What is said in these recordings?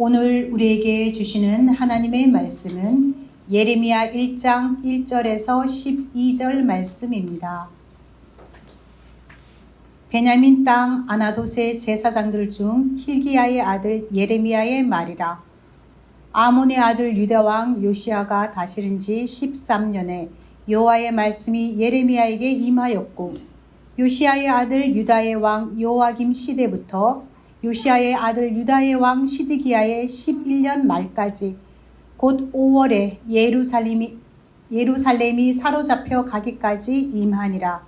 오늘 우리에게 주시는 하나님의 말씀은 예레미야 1장 1절에서 12절 말씀입니다. 베냐민 땅 아나돗의 제사장들 중 hil기야의 아들 예레미야의 말이라. 아몬의 아들 유다 왕 요시야가 다스린 지 13년에 여호와의 말씀이 예레미야에게 임하였고, 요시야의 아들 유다의 왕 요아김 시대부터 요시야의 아들 유다의 왕 시드기야의 11년 말까지 곧 5월에 예루살렘이 사로잡혀 가기까지 임하니라.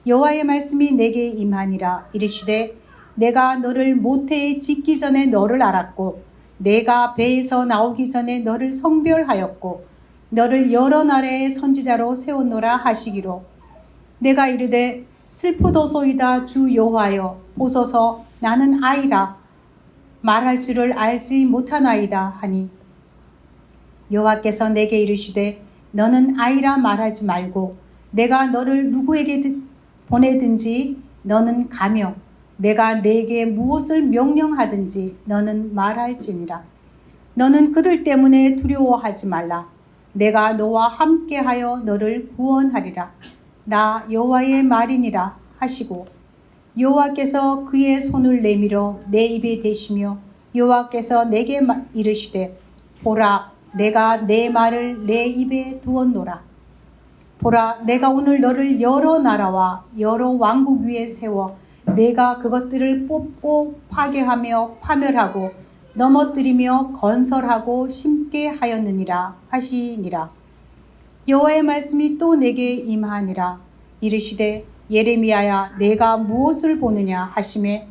여호와의 말씀이 내게 임하니라. 이르시되 내가 너를 모태에 짓기 전에 너를 알았고 내가 배에서 나오기 전에 너를 성별하였고 너를 여러 나라의 선지자로 세웠노라 하시기로. 내가 이르되 슬프도소이다 주 여호와여, 보소서 나는 아이라 말할 줄을 알지 못하나이다 하니, 여호와께서 내게 이르시되 너는 아이라 말하지 말고 내가 너를 누구에게 보내든지 너는 가며 내가 네게 무엇을 명령하든지 너는 말할지니라. 너는 그들 때문에 두려워하지 말라. 내가 너와 함께하여 너를 구원하리라. 나 여호와의 말이니라 하시고, 여호와께서 그의 손을 내밀어 내 입에 대시며 여호와께서 내게 이르시되 보라, 내가 내 말을 내 입에 두었노라. 보라, 내가 오늘 너를 여러 나라와 여러 왕국 위에 세워 내가 그것들을 뽑고 파괴하며 파멸하고 넘어뜨리며 건설하고 심게 하였느니라 하시니라. 여호와의 말씀이 또 내게 임하니라. 이르시되 예레미야야, 내가 무엇을 보느냐 하시매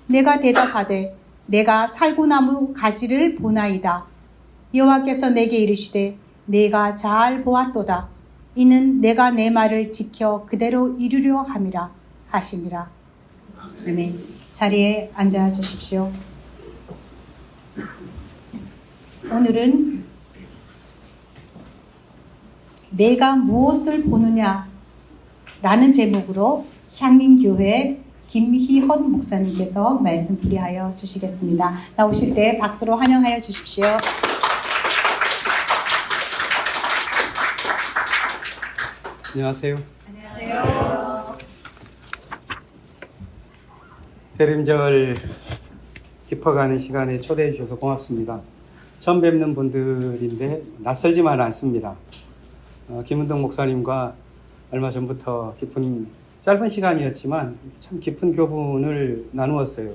내가 대답하되 내가 살구나무 가지를 보나이다. 여호와께서 내게 이르시되 내가 잘 보았도다. 이는 내가 내 말을 지켜 그대로 이루려 함이라 하시니라. 아멘. 자리에 앉아 주십시오. 오늘은 내가 무엇을 보느냐 라는 제목으로 향민교회 김희헌 목사님께서 말씀풀이하여 주시겠습니다. 나오실 때 박수로 환영하여 주십시오. 안녕하세요. 안녕하세요. 대림절 깊어가는 시간에 초대해 주셔서 고맙습니다. 처음 뵙는 분들인데 낯설지만 않습니다. 김은동 목사님과 얼마 전부터 짧은 시간이었지만 참 깊은 교훈을 나누었어요.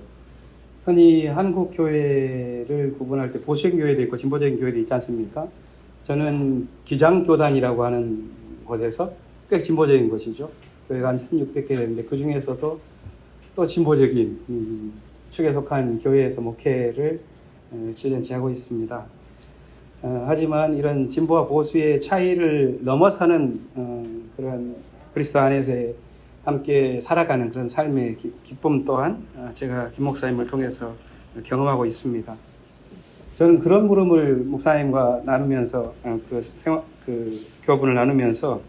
흔히 한국 교회를 구분할 때 보수적인 교회도 있고 진보적인 교회도 있지 않습니까? 저는 기장교단이라고 하는 곳에서 꽤 진보적인 것이죠. 교회가 한 1600개 되는데 그 중에서도 또 진보적인 축에 속한 교회에서 목회를 7년째 하고 있습니다. 하지만 이런 진보와 보수의 차이를 넘어서는 그런 그리스도 안에서 함께 살아가는 그런 삶의 기쁨 또한 제가 김 목사님을 통해서 경험하고 있습니다. 저는 그런 물음을 목사님과 나누면서 그 교분을 나누면서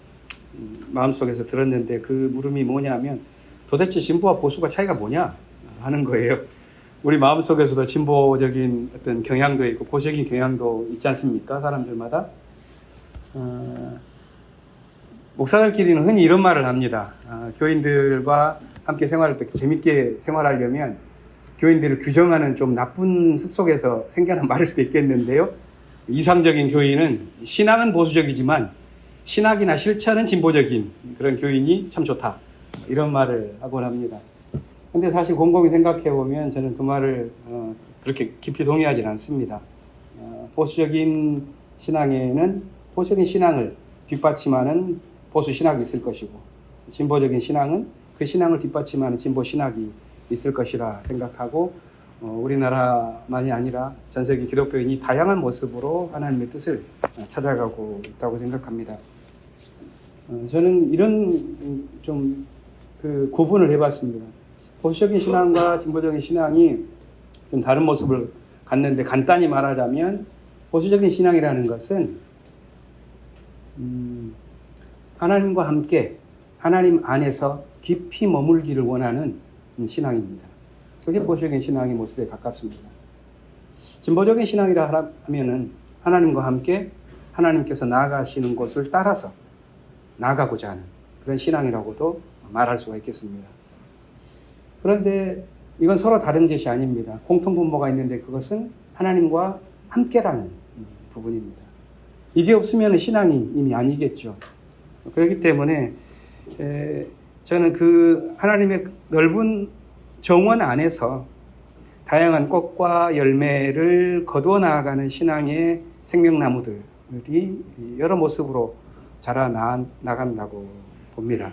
마음속에서 들었는데, 그 물음이 뭐냐면 도대체 진보와 보수가 차이가 뭐냐 하는 거예요. 우리 마음속에서도 진보적인 어떤 경향도 있고 보수적인 경향도 있지 않습니까? 사람들마다. 목사들끼리는 흔히 이런 말을 합니다. 교인들과 함께 생활할 때 재밌게 생활하려면 교인들을 규정하는 좀 나쁜 습속에서 생겨난 말일 수도 있겠는데요. 이상적인 교인은 신앙은 보수적이지만 신학이나 실천은 진보적인 그런 교인이 참 좋다, 이런 말을 하곤 합니다. 근데 사실 곰곰이 생각해 보면 저는 그 말을 그렇게 깊이 동의하지는 않습니다. 보수적인 신앙에는 보수적인 신앙을 뒷받침하는 보수 신학이 있을 것이고, 진보적인 신앙은 그 신앙을 뒷받침하는 진보 신학이 있을 것이라 생각하고, 우리나라만이 아니라 전 세계 기독교인이 다양한 모습으로 하나님의 뜻을 찾아가고 있다고 생각합니다. 저는 이런 좀 그 구분을 해봤습니다. 보수적인 신앙과 진보적인 신앙이 좀 다른 모습을 갖는데, 간단히 말하자면 보수적인 신앙이라는 것은 하나님과 함께 하나님 안에서 깊이 머물기를 원하는 신앙입니다. 그게 보수적인 신앙의 모습에 가깝습니다. 진보적인 신앙이라 하면은 하나님과 함께 하나님께서 나아가시는 곳을 따라서 나아가고자 하는 그런 신앙이라고도 말할 수가 있겠습니다. 그런데 이건 서로 다른 것이 아닙니다. 공통분모가 있는데 그것은 하나님과 함께라는 부분입니다. 이게 없으면 신앙이 이미 아니겠죠. 그렇기 때문에 저는 그 하나님의 넓은 정원 안에서 다양한 꽃과 열매를 거두어 나아가는 신앙의 생명나무들이 여러 모습으로 자라나간다고 봅니다.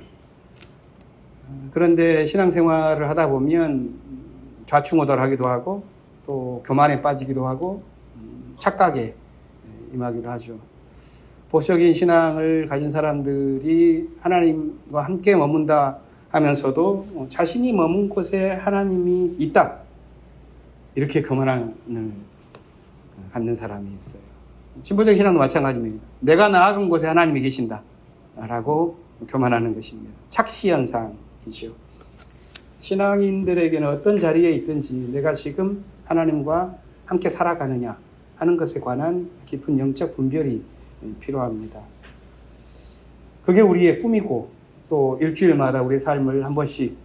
그런데 신앙생활을 하다 보면 좌충우돌하기도 하고 또 교만에 빠지기도 하고 착각에 임하기도 하죠. 보수적인 신앙을 가진 사람들이 하나님과 함께 머문다 하면서도 자신이 머문 곳에 하나님이 있다, 이렇게 교만을 갖는 사람이 있어요. 진보적인 신앙도 마찬가지입니다. 내가 나아간 곳에 하나님이 계신다 라고 교만하는 것입니다. 착시현상이죠. 신앙인들에게는 어떤 자리에 있든지 내가 지금 하나님과 함께 살아가느냐 하는 것에 관한 깊은 영적 분별이 필요합니다. 그게 우리의 꿈이고 또 일주일마다 우리의 삶을 한 번씩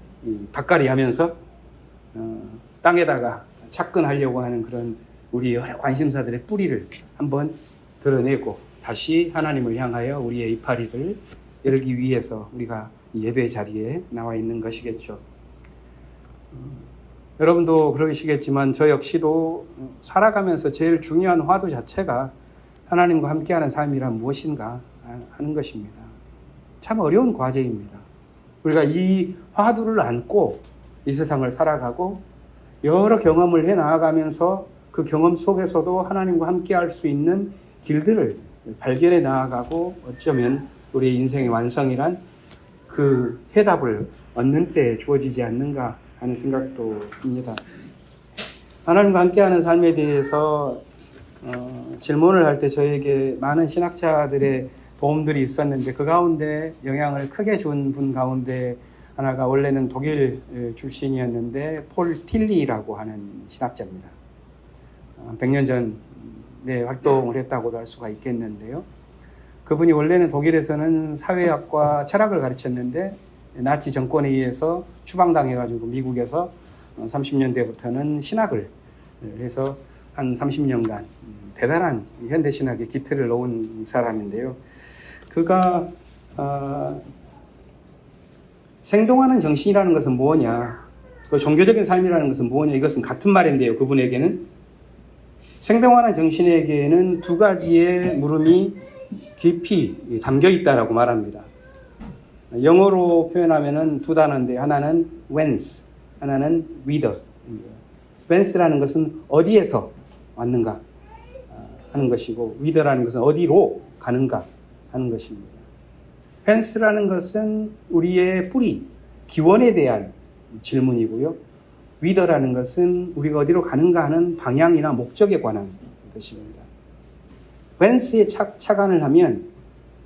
밭갈이 하면서 땅에다가 착근하려고 하는 그런 우리 여러 관심사들의 뿌리를 한번 드러내고 다시 하나님을 향하여 우리의 이파리를 열기 위해서 우리가 예배 자리에 나와 있는 것이겠죠. 여러분도 그러시겠지만 저 역시도 살아가면서 제일 중요한 화두 자체가 하나님과 함께하는 삶이란 무엇인가 하는 것입니다. 참 어려운 과제입니다. 우리가 이 화두를 안고 이 세상을 살아가고 여러 경험을 해 나아가면서 그 경험 속에서도 하나님과 함께할 수 있는 길들을 발견해 나아가고 어쩌면 우리의 인생의 완성이란 그 해답을 얻는 때 주어지지 않는가 하는 생각도 듭니다. 하나님과 함께하는 삶에 대해서 질문을 할 때 저에게 많은 신학자들의 도움들이 있었는데 그 가운데 영향을 크게 준 분 가운데 하나가 원래는 독일 출신이었는데 폴 틸리라고 하는 신학자입니다. 100년 전에 활동을 했다고도 할 수가 있겠는데요. 그분이 원래는 독일에서는 사회학과 철학을 가르쳤는데 나치 정권에 의해서 추방당해가지고 미국에서 30년대부터는 신학을 해서 한 30년간 대단한 현대신학의 기틀을 놓은 사람인데요. 그가 생동하는 정신이라는 것은 뭐냐, 그 종교적인 삶이라는 것은 뭐냐, 이것은 같은 말인데요. 그분에게는 생동하는 정신에게는 두 가지의 물음이 깊이 담겨 있다라고 말합니다. 영어로 표현하면은 두 단어인데 하나는 whence, 하나는 whither. whence라는 것은 어디에서 왔는가 하는 것이고 whither라는 것은 어디로 가는가 하는 것입니다. whence라는 것은 우리의 뿌리, 기원에 대한 질문이고요. whither라는 것은 우리가 어디로 가는가 하는 방향이나 목적에 관한 것입니다. whence에 착안을 하면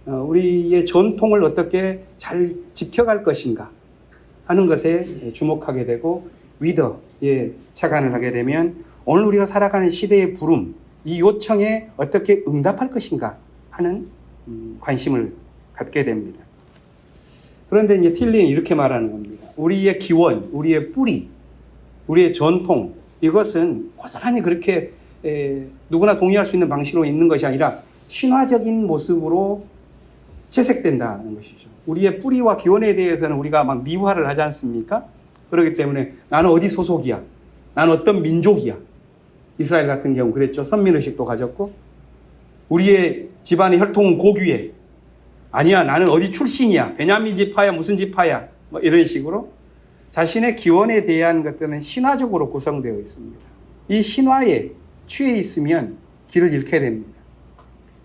우리의 전통을 어떻게 잘 지켜갈 것인가 하는 것에 주목하게 되고 whither에 착안을 하게 되면 오늘 우리가 살아가는 시대의 부름, 이 요청에 어떻게 응답할 것인가 하는 관심을 갖게 됩니다. 그런데 이제 틸리는 이렇게 말하는 겁니다. 우리의 기원, 우리의 뿌리, 우리의 전통, 이것은 고스란히 그렇게 누구나 동의할 수 있는 방식으로 있는 것이 아니라 신화적인 모습으로 채색된다는 것이죠. 우리의 뿌리와 기원에 대해서는 우리가 막 미화를 하지 않습니까? 그렇기 때문에 나는 어디 소속이야, 나는 어떤 민족이야. 이스라엘 같은 경우 그랬죠. 선민의식도 가졌고 우리의 집안의 혈통은 고귀해. 아니야, 나는 어디 출신이야, 베냐민 지파야, 무슨 지파야, 뭐 이런 식으로 자신의 기원에 대한 것들은 신화적으로 구성되어 있습니다. 이 신화에 취해 있으면 길을 잃게 됩니다.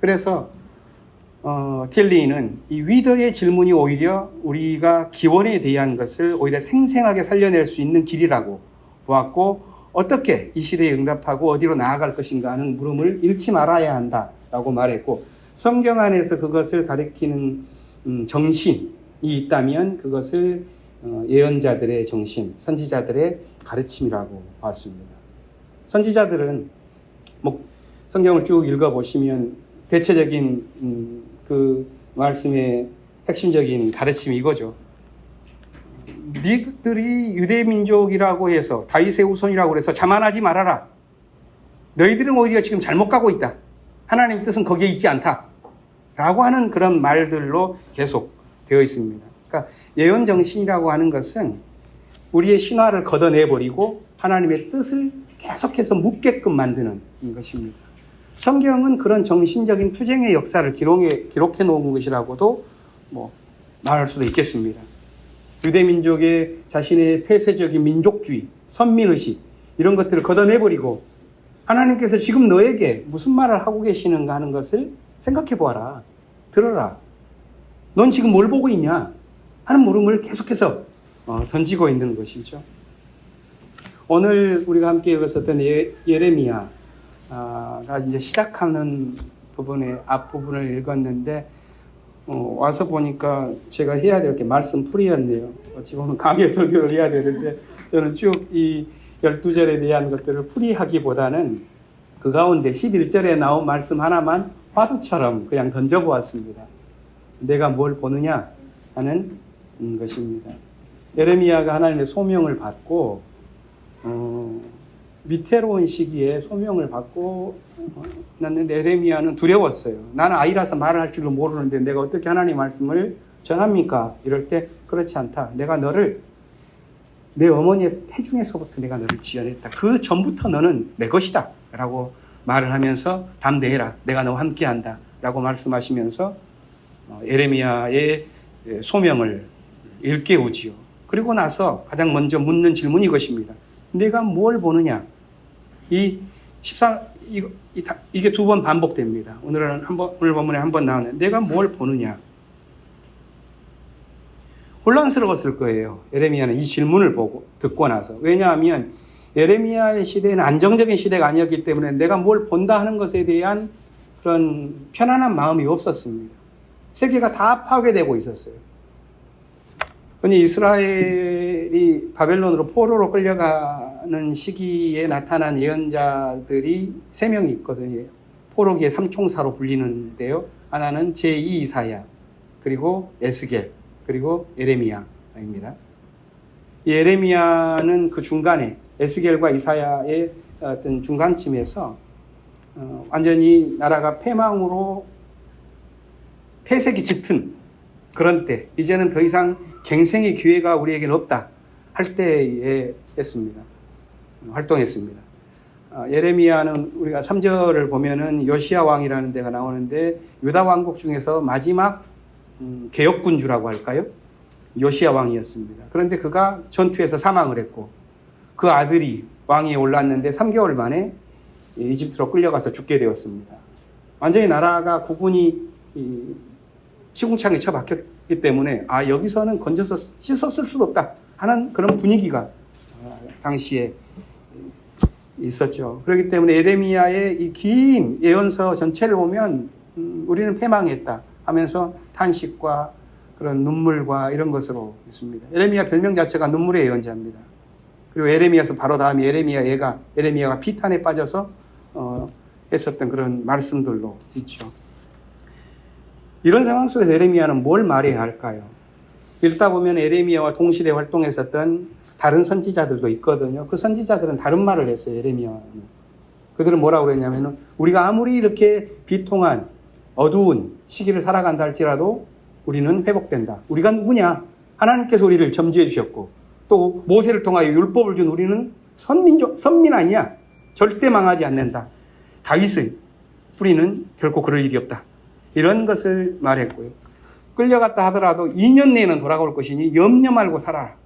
그래서 틸리는 이 위더의 질문이 오히려 우리가 기원에 대한 것을 오히려 생생하게 살려낼 수 있는 길이라고 보았고, 어떻게 이 시대에 응답하고 어디로 나아갈 것인가 하는 물음을 잃지 말아야 한다라고 말했고, 성경 안에서 그것을 가리키는 정신이 있다면 그것을 예언자들의 정신, 선지자들의 가르침이라고 봤습니다. 선지자들은 뭐 성경을 쭉 읽어보시면 대체적인 그 말씀의 핵심적인 가르침이 이거죠. 너희들이 유대민족이라고 해서 다윗의 후손이라고 해서 자만하지 말아라. 너희들은 오히려 지금 잘못 가고 있다. 하나님의 뜻은 거기에 있지 않다. 라고 하는 그런 말들로 계속 되어 있습니다. 그러니까 예언정신이라고 하는 것은 우리의 신화를 걷어내버리고 하나님의 뜻을 계속해서 묻게끔 만드는 것입니다. 성경은 그런 정신적인 투쟁의 역사를 기록해 놓은 것이라고도 말할 수도 있겠습니다. 유대민족의 자신의 폐쇄적인 민족주의, 선민의식 이런 것들을 걷어내버리고 하나님께서 지금 너에게 무슨 말을 하고 계시는가 하는 것을 생각해 보아라. 들어라. 넌 지금 뭘 보고 있냐? 하는 물음을 계속해서 던지고 있는 것이죠. 오늘 우리가 함께 읽었었던 예레미야가 이제 시작하는 부분의 앞부분을 읽었는데 와서 보니까 제가 해야 될 게 말씀풀이였네요. 어찌 보면 강의 설교를 해야 되는데 저는 쭉 이 12절에 대한 것들을 풀이하기보다는 그 가운데 11절에 나온 말씀 하나만 화두처럼 그냥 던져보았습니다. 내가 뭘 보느냐 하는 것입니다. 예레미야가 하나님의 소명을 받고 위태로운 시기에 소명을 받고 났는데 예레미야는 두려웠어요. 나는 아이라서 말을 할 줄도 모르는데 내가 어떻게 하나님의 말씀을 전합니까? 이럴 때 그렇지 않다. 내가 너를 내 어머니의 태중에서부터 내가 너를 지어냈다. 그 전부터 너는 내 것이다. 라고 말을 하면서 담대해라. 내가 너와 함께한다. 라고 말씀하시면서 예레미야의 소명을 일깨우지요. 그리고 나서 가장 먼저 묻는 질문이 이것입니다. 내가 뭘 보느냐? 이게 두 번 반복됩니다. 오늘 본문에 한 번 나오는 내가 뭘 보느냐? 혼란스러웠을 거예요. 예레미야는 이 질문을 듣고 나서. 왜냐하면 예레미야의 시대는 안정적인 시대가 아니었기 때문에 내가 뭘 본다 하는 것에 대한 그런 편안한 마음이 없었습니다. 세계가 다 파괴되고 있었어요. 흔히 이스라엘이 바벨론으로 포로로 끌려가는 시기에 나타난 예언자들이 3명이 있거든요. 포로기의 삼총사로 불리는데요. 하나는 제2 이사야, 그리고 에스겔, 그리고 예레미야입니다. 예레미야는 그 중간에 에스겔과 이사야의 어떤 중간쯤에서 완전히 나라가 폐망으로 폐색이 짙은 그런 때, 이제는 더 이상 갱생의 기회가 우리에게는 없다 할 때에 활동했습니다. 예레미야는 우리가 3절을 보면은 요시야 왕이라는 데가 나오는데 유다 왕국 중에서 마지막 개혁군주라고 할까요? 요시야 왕이었습니다. 그런데 그가 전투에서 사망을 했고 그 아들이 왕위에 올랐는데 3개월 만에 이집트로 끌려가서 죽게 되었습니다. 완전히 나라가 국군이 시궁창에 처박혔기 때문에 여기서는 건져서 씻었을 수도 없다 하는 그런 분위기가 당시에 있었죠. 그렇기 때문에 예레미야의 이 긴 예언서 전체를 보면 우리는 패망했다 하면서 탄식과 그런 눈물과 이런 것으로 있습니다. 예레미야 별명 자체가 눈물의 예언자입니다. 그리고 예레미야서 바로 다음에 예레미야가 비탄에 빠져서 했었던 그런 말씀들로 있죠. 이런 상황 속에서 예레미야는 뭘 말해야 할까요? 읽다 보면 예레미야와 동시대 활동했었던 다른 선지자들도 있거든요. 그 선지자들은 다른 말을 했어요. 예레미야는. 그들은 뭐라고 그랬냐면 우리가 아무리 이렇게 비통한 어두운 시기를 살아간다 할지라도 우리는 회복된다. 우리가 누구냐? 하나님께서 우리를 점지해 주셨고 또 모세를 통하여 율법을 준 우리는 선민 아니야. 절대 망하지 않는다. 다윗의 뿌리는 결코 그럴 일이 없다. 이런 것을 말했고요. 끌려갔다 하더라도 2년 내에는 돌아올 것이니 염려 말고 살아라.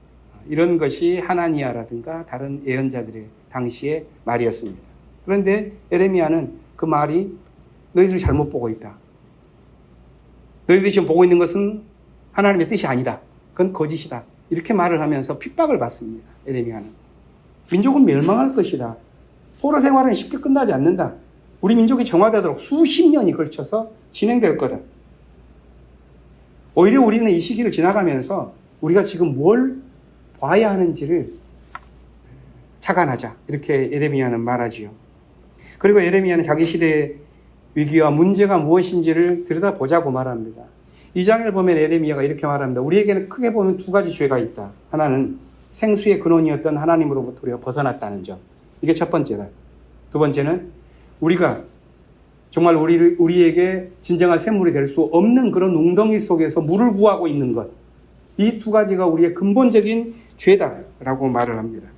이런 것이 하나니야라든가 다른 예언자들의 당시의 말이었습니다. 그런데 예레미야는 그 말이 너희들이 잘못 보고 있다. 너희들이 지금 보고 있는 것은 하나님의 뜻이 아니다. 그건 거짓이다. 이렇게 말을 하면서 핍박을 받습니다. 예레미야는. 민족은 멸망할 것이다. 포로 생활은 쉽게 끝나지 않는다. 우리 민족이 정화되도록 수십 년이 걸쳐서 진행될 거다. 오히려 우리는 이 시기를 지나가면서 우리가 지금 뭘 봐야 하는지를 착안하자. 이렇게 예레미야는 말하지요. 그리고 예레미야는 자기 시대의 위기와 문제가 무엇인지를 들여다보자고 말합니다. 2장을 보면 예레미야가 이렇게 말합니다. 우리에게는 크게 보면 두 가지 죄가 있다. 하나는 생수의 근원이었던 하나님으로부터 우리가 벗어났다는 점. 이게 첫 번째다. 두 번째는 우리가 정말 우리에게 진정한 샘물이 될 수 없는 그런 웅덩이 속에서 물을 구하고 있는 것. 이 두 가지가 우리의 근본적인 죄다라고 말을 합니다.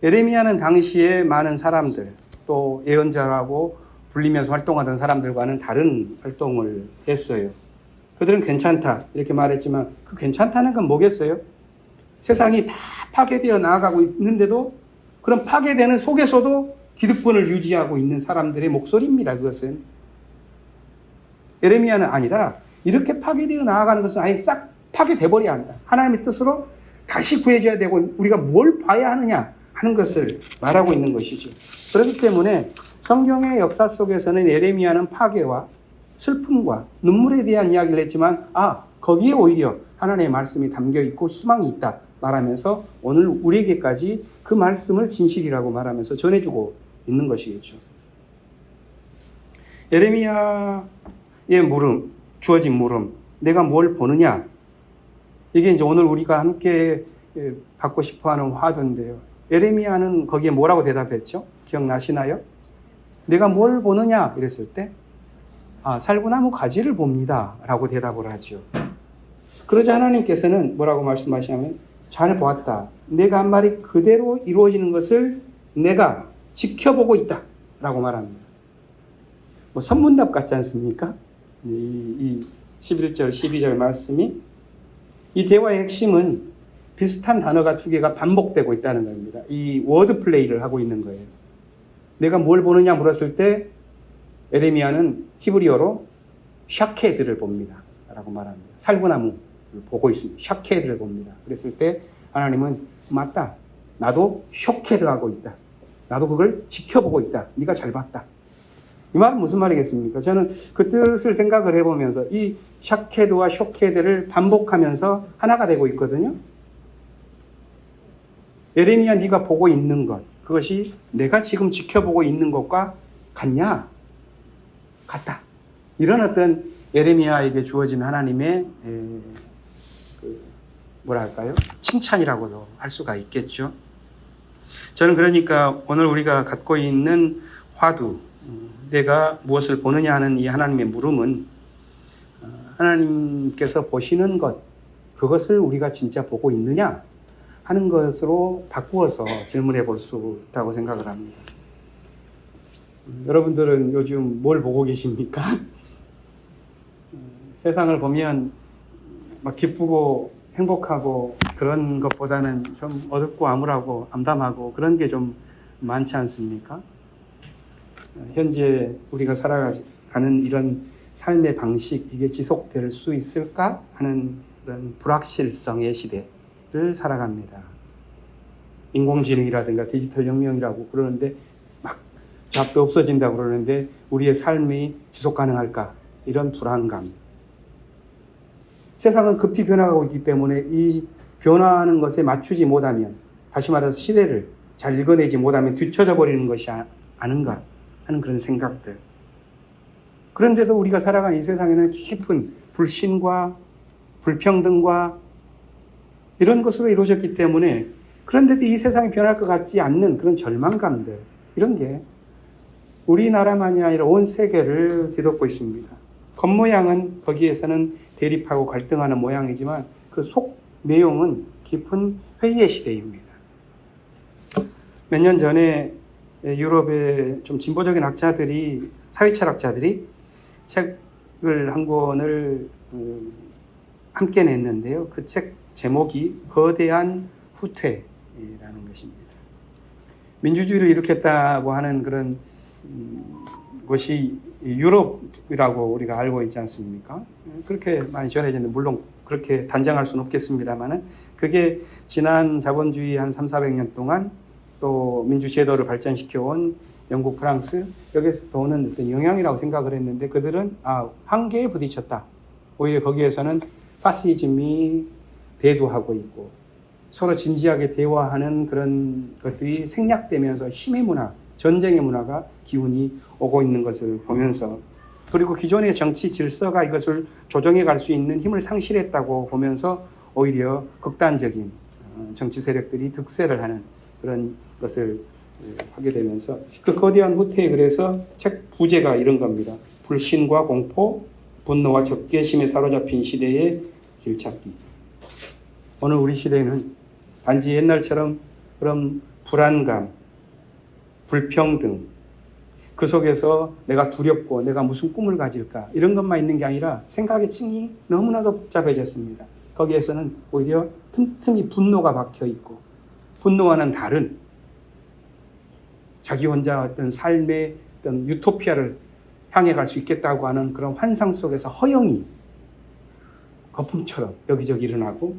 예레미야는 당시에 많은 사람들, 또 예언자라고 불리면서 활동하던 사람들과는 다른 활동을 했어요. 그들은 괜찮다 이렇게 말했지만 그 괜찮다는 건 뭐겠어요? 세상이 다 파괴되어 나아가고 있는데도 그런 파괴되는 속에서도 기득권을 유지하고 있는 사람들의 목소리입니다. 그것은. 예레미야는 아니다. 이렇게 파괴되어 나아가는 것은 아예 싹 파괴돼 버려야 한다. 하나님의 뜻으로 다시 구해줘야 되고 우리가 뭘 봐야 하느냐 하는 것을 말하고 있는 것이죠. 그렇기 때문에 성경의 역사 속에서는 예레미야는 파괴와 슬픔과 눈물에 대한 이야기를 했지만 거기에 오히려 하나님의 말씀이 담겨 있고 희망이 있다 말하면서 오늘 우리에게까지 그 말씀을 진실이라고 말하면서 전해주고 있는 것이겠죠. 예레미야의 주어진 물음, 내가 뭘 보느냐. 이게 이제 오늘 우리가 함께 받고 싶어 하는 화두인데요. 예레미야는 거기에 뭐라고 대답했죠? 기억나시나요? 내가 뭘 보느냐? 이랬을 때, 살구나무 가지를 봅니다. 라고 대답을 하죠. 그러자 하나님께서는 뭐라고 말씀하시냐면, 잘 보았다. 내가 한 말이 그대로 이루어지는 것을 내가 지켜보고 있다. 라고 말합니다. 선문답 같지 않습니까? 이 11절, 12절 말씀이 이 대화의 핵심은 비슷한 단어가 두 개가 반복되고 있다는 겁니다. 이 워드 플레이를 하고 있는 거예요. 내가 뭘 보느냐 물었을 때 에레미야는 히브리어로 샤케드를 봅니다. 라고 말합니다. 살구나무를 보고 있습니다. 샤케드를 봅니다. 그랬을 때 하나님은 맞다. 나도 쇼케드하고 있다. 나도 그걸 지켜보고 있다. 네가 잘 봤다. 이 말은 무슨 말이겠습니까? 저는 그 뜻을 생각을 해보면서 이 샤케드와 쇼케드를 반복하면서 하나가 되고 있거든요. 예레미야 네가 보고 있는 것, 그것이 내가 지금 지켜보고 있는 것과 같냐? 같다. 이런 어떤 예레미야에게 주어진 하나님의 뭐랄까요? 칭찬이라고도 할 수가 있겠죠. 저는 그러니까 오늘 우리가 갖고 있는 화두, 내가 무엇을 보느냐 하는 이 하나님의 물음은 하나님께서 보시는 것, 그것을 우리가 진짜 보고 있느냐 하는 것으로 바꾸어서 질문해 볼 수 있다고 생각을 합니다. 여러분들은 요즘 뭘 보고 계십니까? 세상을 보면 막 기쁘고 행복하고 그런 것보다는 좀 어둡고 암울하고 암담하고 그런 게 좀 많지 않습니까? 현재 우리가 살아가는 이런 삶의 방식, 이게 지속될 수 있을까 하는 그런 불확실성의 시대를 살아갑니다. 인공지능이라든가 디지털 혁명이라고 그러는데 막 잡도 없어진다고 그러는데 우리의 삶이 지속 가능할까? 이런 불안감. 세상은 급히 변화하고 있기 때문에 이 변화하는 것에 맞추지 못하면, 다시 말해서 시대를 잘 읽어내지 못하면 뒤처져 버리는 것이 아닌가 하는 그런 생각들. 그런데도 우리가 살아가는 이 세상에는 깊은 불신과 불평등과 이런 것으로 이루어졌기 때문에, 그런데도 이 세상이 변할 것 같지 않는 그런 절망감들, 이런 게 우리나라만이 아니라 온 세계를 뒤덮고 있습니다. 겉모양은 거기에서는 대립하고 갈등하는 모양이지만 그 속 내용은 깊은 회의의 시대입니다. 몇 년 전에 유럽의 좀 진보적인 학자들이, 사회철학자들이 책을 한 권을 함께 냈는데요. 그 책 제목이 거대한 후퇴라는 것입니다. 민주주의를 일으켰다고 하는 그런 것이 유럽이라고 우리가 알고 있지 않습니까? 그렇게 많이 전해졌는데, 물론 그렇게 단정할 수는 없겠습니다만은, 그게 지난 자본주의 한 300~400년 동안 또 민주제도를 발전시켜온 영국, 프랑스, 여기서 오는 어떤 영향이라고 생각을 했는데, 그들은 한계에 부딪혔다. 오히려 거기에서는 파시즘이 대두하고 있고 서로 진지하게 대화하는 그런 것들이 생략되면서 힘의 문화, 전쟁의 문화가 기운이 오고 있는 것을 보면서, 그리고 기존의 정치 질서가 이것을 조정해 갈 수 있는 힘을 상실했다고 보면서 오히려 극단적인 정치 세력들이 득세를 하는 그런 것을 하게 되면서, 그 거대한 후퇴에 그래서 책 부제가 이런 겁니다. 불신과 공포, 분노와 적개심에 사로잡힌 시대의 길찾기. 오늘 우리 시대는 단지 옛날처럼 그런 불안감, 불평등, 그 속에서 내가 두렵고 내가 무슨 꿈을 가질까 이런 것만 있는 게 아니라 생각의 층이 너무나도 복잡해졌습니다. 거기에서는 오히려 틈틈이 분노가 박혀 있고, 분노와는 다른 자기 혼자 어떤 삶의 어떤 유토피아를 향해 갈 수 있겠다고 하는 그런 환상 속에서 허영이 거품처럼 여기저기 일어나고,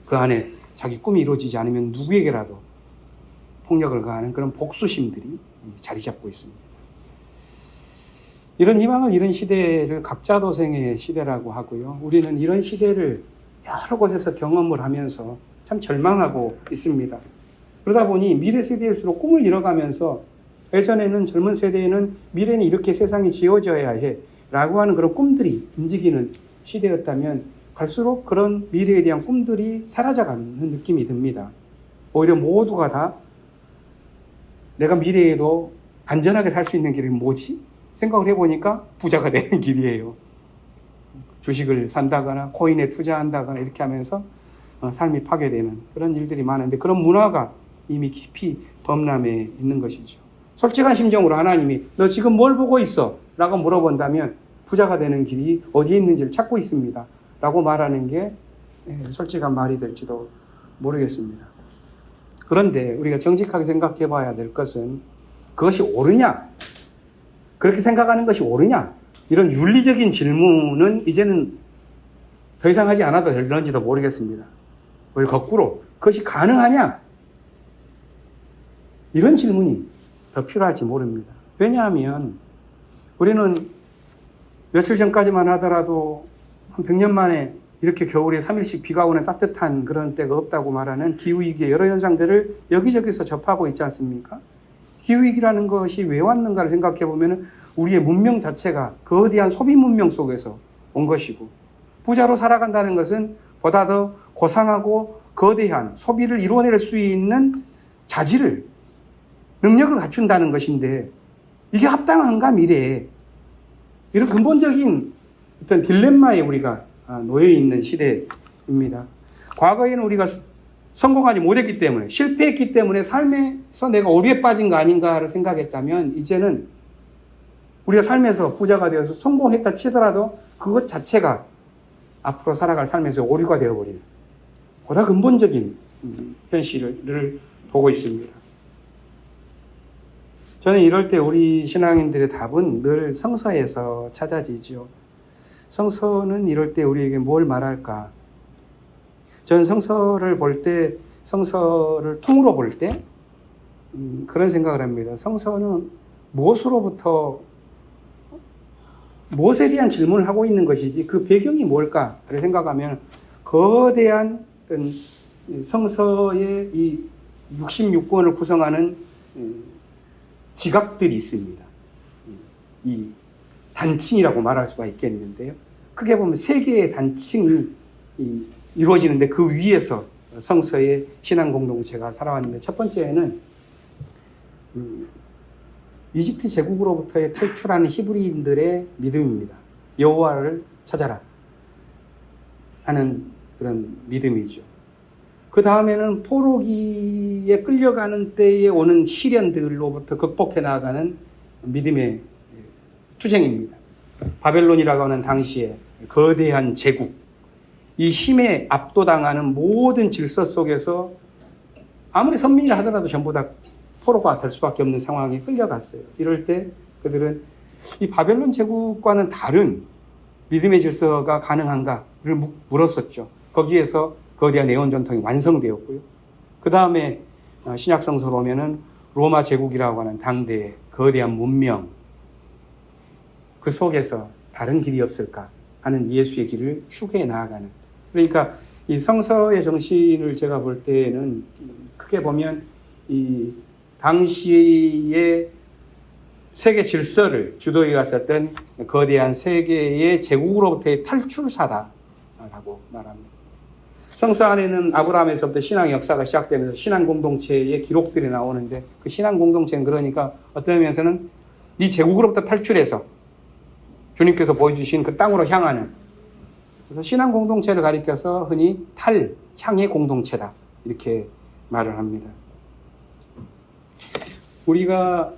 그 안에 자기 꿈이 이루어지지 않으면 누구에게라도 폭력을 가하는 그런 복수심들이 자리 잡고 있습니다. 이런 희망을 잃은 시대를 각자도생의 시대라고 하고요. 우리는 이런 시대를 여러 곳에서 경험을 하면서 참 절망하고 있습니다. 그러다 보니 미래 세대일수록 꿈을 잃어가면서, 예전에는 젊은 세대에는 미래는 이렇게 세상이 지어져야 해 라고 하는 그런 꿈들이 움직이는 시대였다면, 갈수록 그런 미래에 대한 꿈들이 사라져가는 느낌이 듭니다. 오히려 모두가 다 내가 미래에도 안전하게 살 수 있는 길이 뭐지? 생각을 해보니까 부자가 되는 길이에요. 주식을 산다거나 코인에 투자한다거나 이렇게 하면서 삶이 파괴되는 그런 일들이 많은데, 그런 문화가 이미 깊이 범람해 있는 것이죠. 솔직한 심정으로 하나님이 너 지금 뭘 보고 있어? 라고 물어본다면 부자가 되는 길이 어디에 있는지를 찾고 있습니다 라고 말하는 게 솔직한 말이 될지도 모르겠습니다. 그런데 우리가 정직하게 생각해 봐야 될 것은, 그것이 옳으냐? 그렇게 생각하는 것이 옳으냐? 이런 윤리적인 질문은 이제는 더 이상 하지 않아도 될런지도 모르겠습니다. 왜 거꾸로 그것이 가능하냐? 이런 질문이 더 필요할지 모릅니다. 왜냐하면 우리는 며칠 전까지만 하더라도 한 100년 만에 이렇게 겨울에 3일씩 비가 오는 따뜻한 그런 때가 없다고 말하는 기후위기의 여러 현상들을 여기저기서 접하고 있지 않습니까? 기후위기라는 것이 왜 왔는가를 생각해 보면 우리의 문명 자체가 거대한 소비 문명 속에서 온 것이고, 부자로 살아간다는 것은 보다 더 고상하고 거대한 소비를 이루어낼 수 있는 자질을, 능력을 갖춘다는 것인데, 이게 합당한가 미래에? 이런 근본적인 어떤 딜레마에 우리가 놓여 있는 시대입니다. 과거에는 우리가 성공하지 못했기 때문에, 실패했기 때문에 삶에서 내가 오류에 빠진 거 아닌가를 생각했다면, 이제는 우리가 삶에서 부자가 되어서 성공했다 치더라도 그것 자체가 앞으로 살아갈 삶에서 오류가 되어버리는 보다 근본적인 현실을 보고 있습니다. 저는 이럴 때 우리 신앙인들의 답은 늘 성서에서 찾아지죠. 성서는 이럴 때 우리에게 뭘 말할까? 저는 성서를 볼 때, 성서를 통으로 볼 때 그런 생각을 합니다. 성서는 무엇에 대한 질문을 하고 있는 것이지 그 배경이 뭘까를 생각하면, 거대한 어떤 성서의 이 66권을 구성하는 지각들이 있습니다. 이 단층이라고 말할 수가 있겠는데요. 크게 보면 세 개의 단층이 이루어지는데, 그 위에서 성서의 신앙 공동체가 살아왔는데, 첫 번째는 이집트 제국으로부터의 탈출하는 히브리인들의 믿음입니다. 여호와를 찾아라 하는 그런 믿음이죠. 그 다음에는 포로기에 끌려가는 때에 오는 시련들로부터 극복해 나아가는 믿음의 투쟁입니다. 바벨론이라고 하는 당시에 거대한 제국, 이 힘에 압도당하는 모든 질서 속에서 아무리 선민이라 하더라도 전부 다 포로가 될 수밖에 없는 상황에 끌려갔어요. 이럴 때 그들은 이 바벨론 제국과는 다른 믿음의 질서가 가능한가를 물었었죠. 거기에서 거대한 애원 전통이 완성되었고요. 그 다음에 신약 성서로 오면은 로마 제국이라고 하는 당대의 거대한 문명, 그 속에서 다른 길이 없을까 하는 예수의 길을 추구해 나아가는. 그러니까 이 성서의 정신을 제가 볼 때는 크게 보면 이 당시의 세계 질서를 주도해왔었던 거대한 세계의 제국으로부터의 탈출사다라고 말합니다. 성서 안에는 아브라함에서부터 신앙의 역사가 시작되면서 신앙 공동체의 기록들이 나오는데 그 신앙 공동체는 그러니까 어떤 면에서는 이 제국으로부터 탈출해서 주님께서 보여주신 그 땅으로 향하는, 그래서 신앙 공동체를 가리켜서 흔히 탈향의 공동체다 이렇게 말을 합니다. 우리가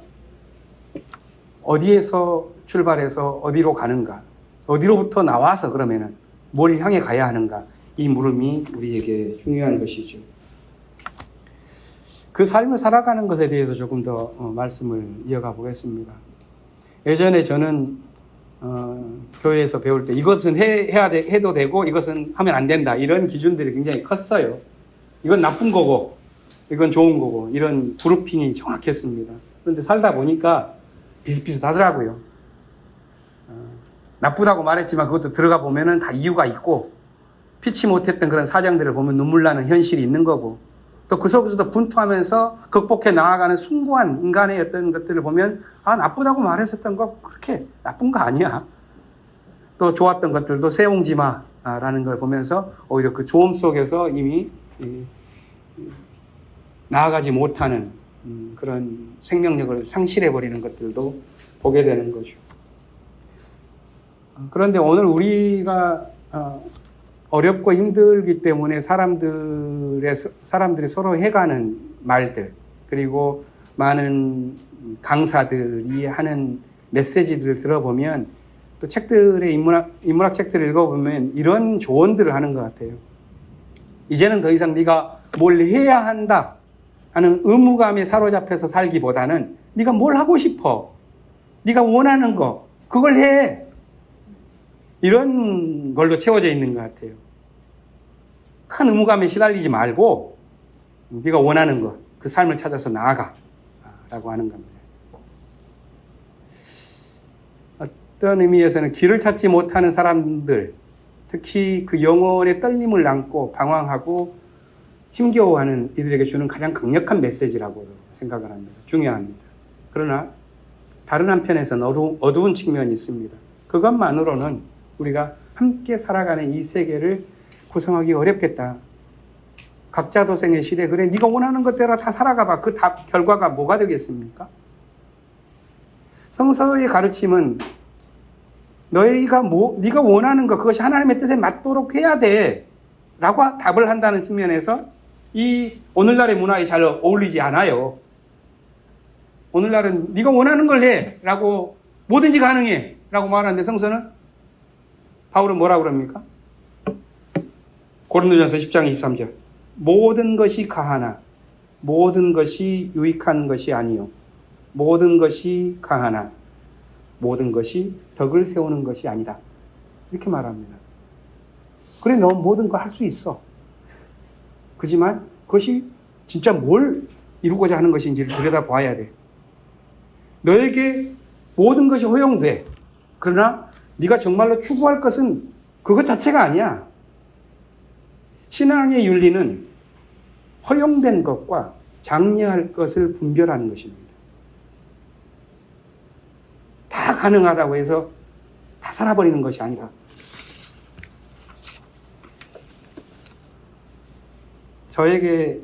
어디에서 출발해서 어디로 가는가, 어디로부터 나와서 그러면은 뭘 향해 가야 하는가, 이 물음이 우리에게 중요한 것이죠. 그 삶을 살아가는 것에 대해서 조금 더 말씀을 이어가 보겠습니다. 예전에 저는 교회에서 배울 때 이것은 해도 되고 이것은 하면 안 된다, 이런 기준들이 굉장히 컸어요. 이건 나쁜 거고 이건 좋은 거고, 이런 그룹핑이 정확했습니다. 그런데 살다 보니까 비슷비슷하더라고요. 나쁘다고 말했지만 그것도 들어가 보면은 다 이유가 있고, 피치 못했던 그런 사정들을 보면 눈물 나는 현실이 있는 거고, 또 그 속에서도 분투하면서 극복해 나아가는 숭고한 인간의 어떤 것들을 보면, 아, 나쁘다고 말했었던 거 그렇게 나쁜 거 아니야. 또 좋았던 것들도 세옹지마라는 걸 보면서 오히려 그 좋음 속에서 이미 나아가지 못하는 그런 생명력을 상실해버리는 것들도 보게 되는 거죠. 그런데 오늘 우리가 어렵고 힘들기 때문에 사람들이 서로 해가는 말들, 그리고 많은 강사들이 하는 메시지들을 들어보면, 또 책들의 인문학 책들을 읽어보면 이런 조언들을 하는 것 같아요. 이제는 더 이상 네가 뭘 해야 한다 하는 의무감에 사로잡혀서 살기보다는 네가 뭘 하고 싶어, 네가 원하는 거 그걸 해, 이런 걸로 채워져 있는 것 같아요. 큰 의무감에 시달리지 말고 네가 원하는 것, 그 삶을 찾아서 나아가 라고 하는 겁니다. 어떤 의미에서는 길을 찾지 못하는 사람들, 특히 그 영혼의 떨림을 안고 방황하고 힘겨워하는 이들에게 주는 가장 강력한 메시지라고 생각을 합니다. 중요합니다. 그러나 다른 한편에서는 어두운 측면이 있습니다. 그것만으로는 우리가 함께 살아가는 이 세계를 구성하기 어렵겠다. 각자 도생의 시대, 그래 네가 원하는 것대로 다 살아가봐. 그 답 결과가 뭐가 되겠습니까? 성서의 가르침은 네가 원하는 것, 그것이 하나님의 뜻에 맞도록 해야 돼 라고 답을 한다는 측면에서 이 오늘날의 문화에 잘 어울리지 않아요. 오늘날은 네가 원하는 걸 해 라고, 뭐든지 가능해 라고 말하는데, 성서는 바울은 뭐라고 그럽니까? 고린도전서 10장 23절. 모든 것이 가하나 모든 것이 유익한 것이 아니요 모든 것이 가하나 모든 것이 덕을 세우는 것이 아니다. 이렇게 말합니다. 그래, 너 모든 거 할 수 있어. 그렇지만 그것이 진짜 뭘 이루고자 하는 것인지를 들여다봐야 돼. 너에게 모든 것이 허용돼. 그러나 네가 정말로 추구할 것은 그것 자체가 아니야. 신앙의 윤리는 허용된 것과 장려할 것을 분별하는 것입니다. 다 가능하다고 해서 다 살아버리는 것이 아니라, 저에게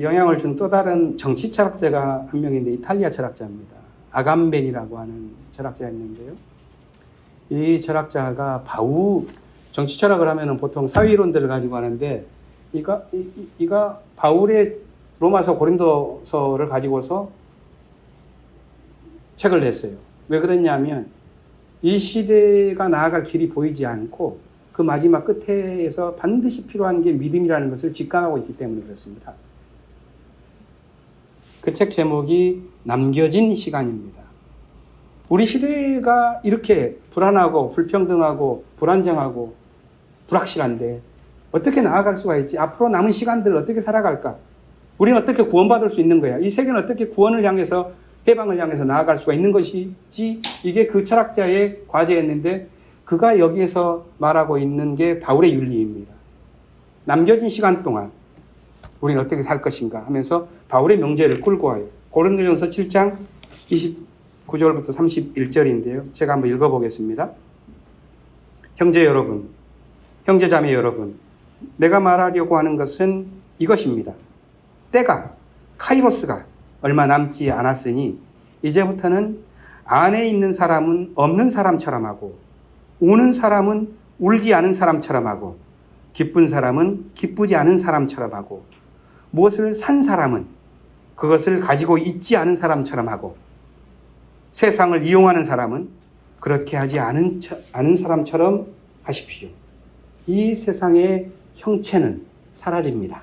영향을 준 또 다른 정치 철학자가 한 명인데, 이탈리아 철학자입니다. 아감벤이라고 하는 철학자였는데요. 이 철학자가 정치 철학을 하면 보통 사회론들을 가지고 하는데, 이가 바울의 로마서 고린도서를 가지고서 책을 냈어요. 왜 그랬냐면 이 시대가 나아갈 길이 보이지 않고 그 마지막 끝에서 반드시 필요한 게 믿음이라는 것을 직감하고 있기 때문에 그렇습니다. 그 책 제목이 남겨진 시간입니다. 우리 시대가 이렇게 불안하고 불평등하고 불안정하고 불확실한데 어떻게 나아갈 수가 있지? 앞으로 남은 시간들을 어떻게 살아갈까? 우리는 어떻게 구원받을 수 있는 거야? 이 세계는 어떻게 구원을 향해서, 해방을 향해서 나아갈 수가 있는 것이지? 이게 그 철학자의 과제였는데, 그가 여기에서 말하고 있는 게 바울의 윤리입니다. 남겨진 시간 동안 우리는 어떻게 살 것인가 하면서 바울의 명제를 끌고 와요. 고린도전서 7장 29절부터 31절인데요. 제가 한번 읽어보겠습니다. 형제 여러분, 형제자매 여러분, 내가 말하려고 하는 것은 이것입니다. 때가, 카이로스가 얼마 남지 않았으니 이제부터는 안에 있는 사람은 없는 사람처럼 하고 우는 사람은 울지 않은 사람처럼 하고 기쁜 사람은 기쁘지 않은 사람처럼 하고 무엇을 산 사람은 그것을 가지고 있지 않은 사람처럼 하고 세상을 이용하는 사람은 그렇게 하지 않은 사람처럼 하십시오. 이 세상의 형체는 사라집니다.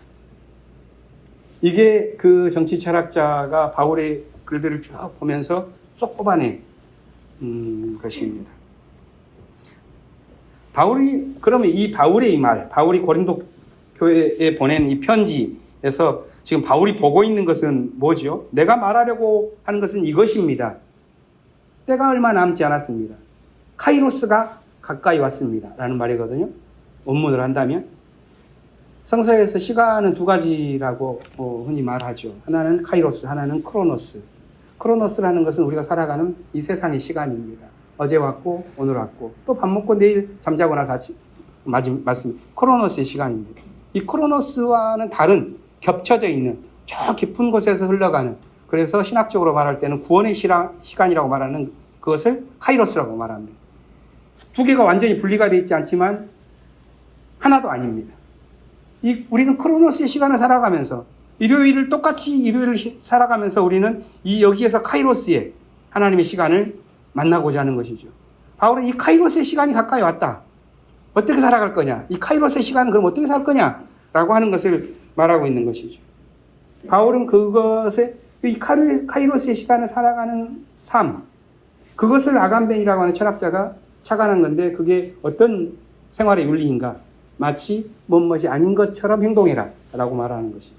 이게 그 정치 철학자가 바울의 글들을 쭉 보면서 쏙 뽑아낸 것입니다. 그러면 이 바울의 이 말, 바울이 고린도 교회에 보낸 이 편지에서 지금 바울이 보고 있는 것은 뭐죠? 내가 말하려고 하는 것은 이것입니다. 때가 얼마 남지 않았습니다. 카이로스가 가까이 왔습니다. 라는 말이거든요. 원문을 한다면. 성서에서 시간은 두 가지라고 흔히 말하죠. 하나는 카이로스, 하나는 크로노스. 크로노스라는 것은 우리가 살아가는 이 세상의 시간입니다. 어제 왔고 오늘 왔고 또 밥 먹고 내일 잠자고 나서 아침 맞습니다. 크로노스의 시간입니다. 이 크로노스와는 다른 겹쳐져 있는 저 깊은 곳에서 흘러가는, 그래서 신학적으로 말할 때는 구원의 시간이라고 말하는 그것을 카이로스라고 말합니다. 두 개가 완전히 분리가 되어 있지 않지만 하나도 아닙니다. 우리는 크로노스의 시간을 살아가면서 일요일을 똑같이 일요일을 살아가면서 우리는 여기에서 카이로스의 하나님의 시간을 만나고자 하는 것이죠. 바울은 이 카이로스의 시간이 가까이 왔다. 어떻게 살아갈 거냐? 이 카이로스의 시간은 그럼 어떻게 살 거냐? 라고 하는 것을 말하고 있는 것이죠. 바울은 이 카이로스의 시간을 살아가는 삶, 그것을 아간벤이라고 하는 철학자가 착안한 건데 그게 어떤 생활의 윤리인가? 마치 무엇이 아닌 것처럼 행동해라 라고 말하는 것이죠.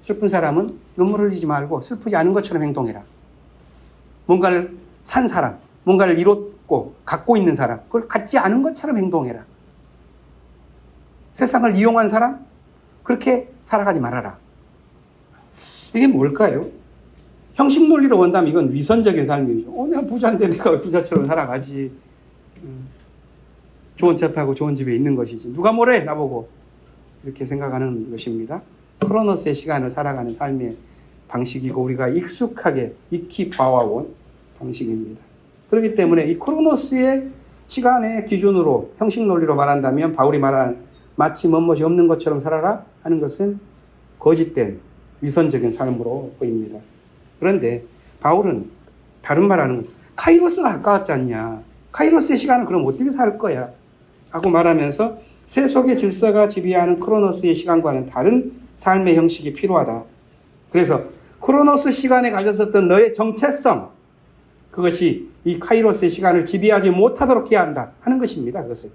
슬픈 사람은 눈물 흘리지 말고 슬프지 않은 것처럼 행동해라. 뭔가를 산 사람, 뭔가를 이뤘고 갖고 있는 사람, 그걸 갖지 않은 것처럼 행동해라. 세상을 이용한 사람, 그렇게 살아가지 말아라. 이게 뭘까요? 형식 논리로 본다면 이건 위선적인 삶이죠. 내가 부자인데 내가 왜 부자처럼 살아가지. 좋은 차 타고 좋은 집에 있는 것이지. 누가 뭐래 나보고. 이렇게 생각하는 것입니다. 크로노스의 시간을 살아가는 삶의 방식이고 우리가 익숙하게 익히 봐와온 방식입니다. 그렇기 때문에 이 크로노스의 시간의 기준으로 형식 논리로 말한다면 바울이 말한 마치 무엇이 없는 것처럼 살아라 하는 것은 거짓된 위선적인 삶으로 보입니다. 그런데 바울은 다른 말하는 거예요. 카이로스가 가까웠지 않냐. 카이로스의 시간은 그럼 어떻게 살 거야? 하고 말하면서 세속의 질서가 지배하는 크로노스의 시간과는 다른 삶의 형식이 필요하다. 그래서 크로노스 시간에 가졌었던 너의 정체성, 그것이 이 카이로스의 시간을 지배하지 못하도록 해야 한다 하는 것입니다. 그것을.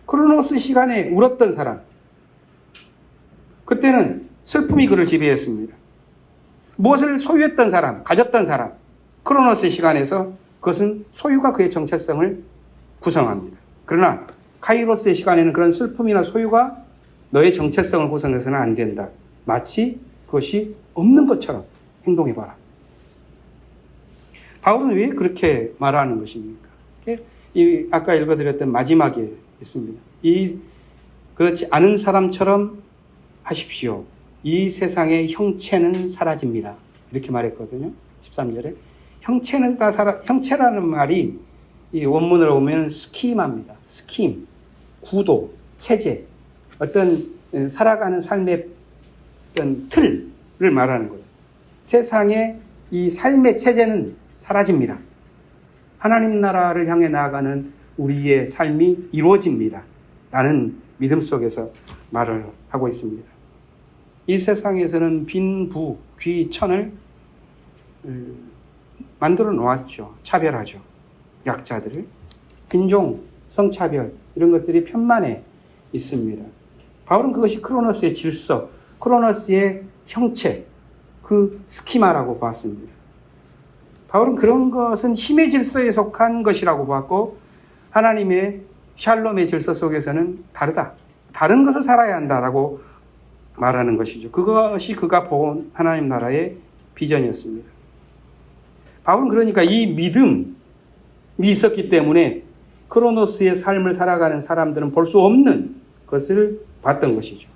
크로노스 시간에 울었던 사람, 그때는 슬픔이 그를 지배했습니다. 무엇을 소유했던 사람, 가졌던 사람, 크로노스의 시간에서 그것은 소유가 그의 정체성을 구성합니다. 그러나 카이로스의 시간에는 그런 슬픔이나 소유가 너의 정체성을 구성해서는 안 된다. 마치 그것이 없는 것처럼 행동해봐라. 바울은 왜 그렇게 말하는 것입니까? 아까 읽어드렸던 마지막에 있습니다. 그렇지 않은 사람처럼 하십시오. 이 세상의 형체는 사라집니다. 이렇게 말했거든요. 13절에. 형체라는 말이 이 원문으로 보면 스키마입니다. 스킴, 구도, 체제, 어떤 살아가는 삶의 어떤 틀을 말하는 거예요. 세상의 이 삶의 체제는 사라집니다. 하나님 나라를 향해 나아가는 우리의 삶이 이루어집니다. 라는 믿음 속에서 말을 하고 있습니다. 이 세상에서는 빈부, 귀, 천을 만들어 놓았죠. 차별하죠. 약자들을. 빈종, 성차별 이런 것들이 편만에 있습니다. 바울은 그것이 크로노스의 질서, 크로노스의 형체, 그 스키마라고 봤습니다. 바울은 그런 것은 힘의 질서에 속한 것이라고 봤고 하나님의 샬롬의 질서 속에서는 다르다. 다른 것을 살아야 한다라고 말하는 것이죠. 그것이 그가 본 하나님 나라의 비전이었습니다. 바울은 그러니까 이 믿음이 있었기 때문에 크로노스의 삶을 살아가는 사람들은 볼 수 없는 것을 봤던 것이죠.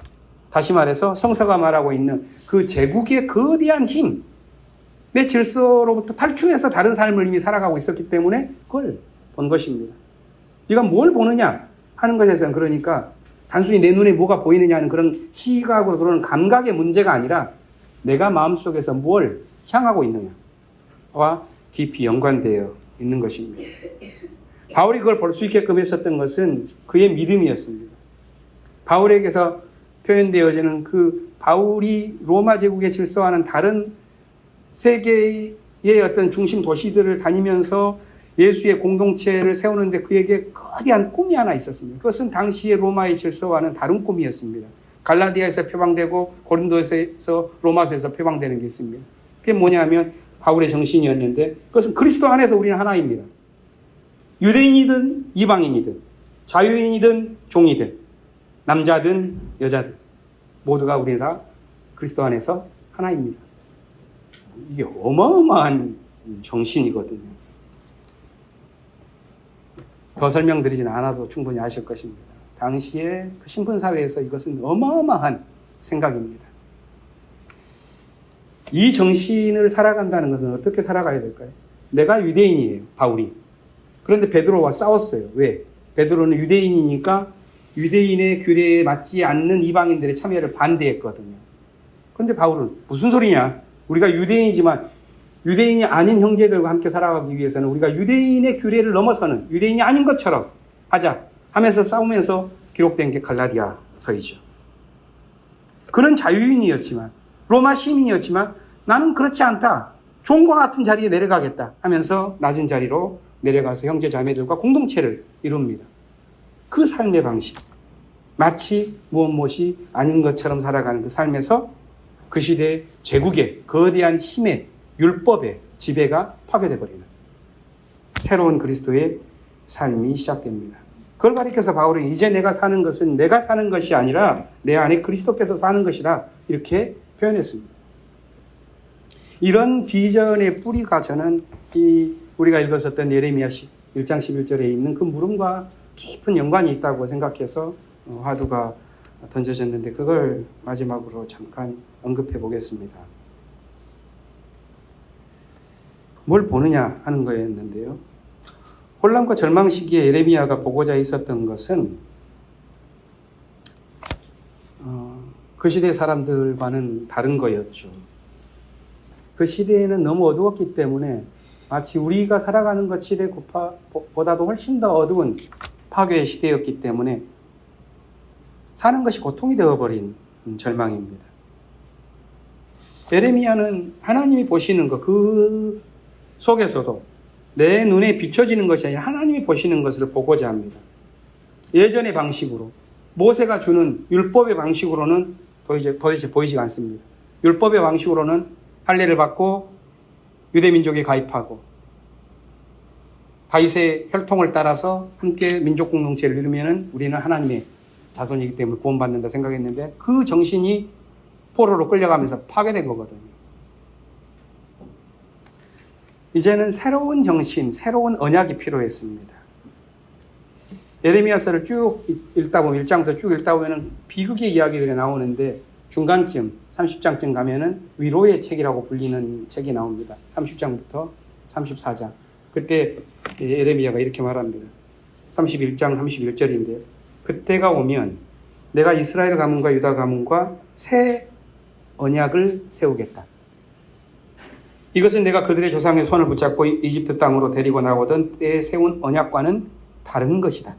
다시 말해서 성서가 말하고 있는 그 제국의 거대한 힘의 질서로부터 탈출해서 다른 삶을 이미 살아가고 있었기 때문에 그걸 본 것입니다. 네가 뭘 보느냐 하는 것에서는 그러니까 단순히 내 눈에 뭐가 보이느냐 하는 그런 시각으로 그런 감각의 문제가 아니라 내가 마음속에서 뭘 향하고 있느냐와 깊이 연관되어 있는 것입니다. 바울이 그걸 볼 수 있게끔 했었던 것은 그의 믿음이었습니다. 바울에게서 표현되어지는 그 바울이 로마 제국의 질서와는 다른 세계의 어떤 중심 도시들을 다니면서 예수의 공동체를 세우는데 그에게 거대한 꿈이 하나 있었습니다. 그것은 당시의 로마의 질서와는 다른 꿈이었습니다. 갈라디아에서 표방되고 고린도에서 로마서에서 표방되는 게 있습니다. 그게 뭐냐면 바울의 정신이었는데 그것은 그리스도 안에서 우리는 하나입니다. 유대인이든 이방인이든 자유인이든 종이든 남자든 여자든 모두가 우리 다 그리스도 안에서 하나입니다. 이게 어마어마한 정신이거든요. 더 설명드리지는 않아도 충분히 아실 것입니다. 당시의 그 신분사회에서 이것은 어마어마한 생각입니다. 이 정신을 살아간다는 것은 어떻게 살아가야 될까요? 내가 유대인이에요, 바울이. 그런데 베드로와 싸웠어요. 왜? 베드로는 유대인이니까 유대인의 규례에 맞지 않는 이방인들의 참여를 반대했거든요. 그런데 바울은 무슨 소리냐? 우리가 유대인이지만 유대인이 아닌 형제들과 함께 살아가기 위해서는 우리가 유대인의 규례를 넘어서는 유대인이 아닌 것처럼 하자 하면서 싸우면서 기록된 게 갈라디아서이죠. 그는 자유인이었지만 로마 시민이었지만 나는 그렇지 않다. 종과 같은 자리에 내려가겠다 하면서 낮은 자리로 내려가서 형제 자매들과 공동체를 이룹니다. 그 삶의 방식, 마치 무엇이 아닌 것처럼 살아가는 그 삶에서 그 시대의 제국의 거대한 힘의 율법의 지배가 파괴돼 버리는 새로운 그리스도의 삶이 시작됩니다. 그걸 가리켜서 바울은 이제 내가 사는 것은 내가 사는 것이 아니라 내 안에 그리스도께서 사는 것이다 이렇게 표현했습니다. 이런 비전의 뿌리가 저는 우리가 읽었었던 예레미야 1장 11절에 있는 그 물음과 깊은 연관이 있다고 생각해서 화두가 던져졌는데 그걸 마지막으로 잠깐 언급해 보겠습니다. 뭘 보느냐 하는 거였는데요. 혼란과 절망 시기에 예레미야가 보고자 있었던 것은 그 시대 사람들과는 다른 거였죠. 그 시대에는 너무 어두웠기 때문에 마치 우리가 살아가는 것 시대보다도 훨씬 더 어두운 파괴의 시대였기 때문에 사는 것이 고통이 되어버린 절망입니다. 예레미야는 하나님이 보시는 것, 그 속에서도 내 눈에 비춰지는 것이 아니라 하나님이 보시는 것을 보고자 합니다. 예전의 방식으로 모세가 주는 율법의 방식으로는 도대체 보이지가 않습니다. 율법의 방식으로는 할례를 받고 유대민족에 가입하고 다윗의 혈통을 따라서 함께 민족 공동체를 이루면 우리는 하나님의 자손이기 때문에 구원받는다 생각했는데 그 정신이 포로로 끌려가면서 파괴된 거거든요. 이제는 새로운 정신, 새로운 언약이 필요했습니다. 예레미야서를 쭉 읽다 보면 1장부터 쭉 읽다 보면 비극의 이야기들이 나오는데 중간쯤 30장쯤 가면은 위로의 책이라고 불리는 책이 나옵니다. 30장부터 34장. 그때 예레미야가 이렇게 말합니다. 31장 31절인데요. 그때가 오면 내가 이스라엘 가문과 유다 가문과 새 언약을 세우겠다. 이것은 내가 그들의 조상의 손을 붙잡고 이집트 땅으로 데리고 나오던 때에 세운 언약과는 다른 것이다.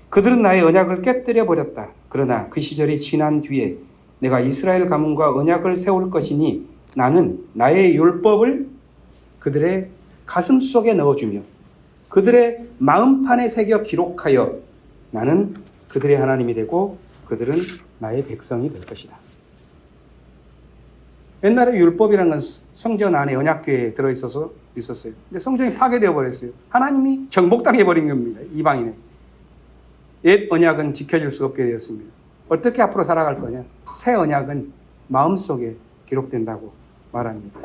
그들은 나의 언약을 깨뜨려 버렸다. 그러나 그 시절이 지난 뒤에 내가 이스라엘 가문과 언약을 세울 것이니 나는 나의 율법을 그들의 가슴 속에 넣어주며 그들의 마음판에 새겨 기록하여 나는 그들의 하나님이 되고 그들은 나의 백성이 될 것이다. 옛날에 율법이라는 건 성전 안에 언약궤에 들어있었어요. 근데 성전이 파괴되어 버렸어요. 하나님이 정복당해 버린 겁니다. 이방인에. 옛 언약은 지켜질 수 없게 되었습니다. 어떻게 앞으로 살아갈 거냐? 새 언약은 마음속에 기록된다고 말합니다.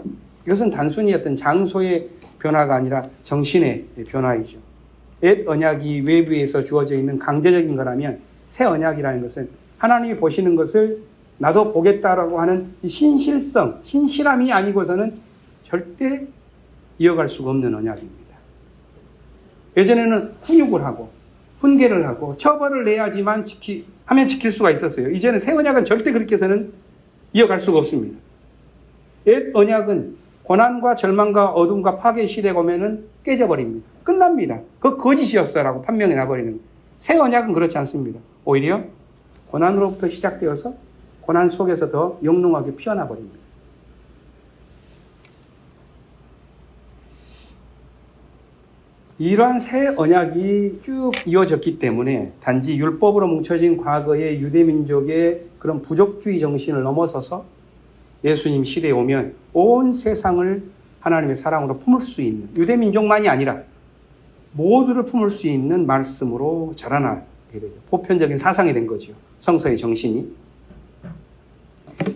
이것은 단순히 어떤 장소의 변화가 아니라 정신의 변화이죠. 옛 언약이 외부에서 주어져 있는 강제적인 거라면 새 언약이라는 것은 하나님이 보시는 것을 나도 보겠다라고 하는 이 신실성, 신실함이 아니고서는 절대 이어갈 수가 없는 언약입니다. 예전에는 훈육을 하고 훈계를 하고 처벌을 내야지만 하면 지킬 수가 있었어요. 이제는 새 언약은 절대 그렇게 해서는 이어갈 수가 없습니다. 옛 언약은 고난과 절망과 어둠과 파괴의 시대가 오면은 깨져버립니다. 끝납니다. 그 거짓이었어라고 판명이 나버리는 거예요. 새 언약은 그렇지 않습니다. 오히려 고난으로부터 시작되어서 고난 속에서 더 영롱하게 피어나 버립니다. 이러한 새 언약이 쭉 이어졌기 때문에 단지 율법으로 뭉쳐진 과거의 유대민족의 그런 부족주의 정신을 넘어서서 예수님 시대에 오면 온 세상을 하나님의 사랑으로 품을 수 있는, 유대민족만이 아니라 모두를 품을 수 있는 말씀으로 자라나게 되죠. 보편적인 사상이 된 거죠. 성서의 정신이.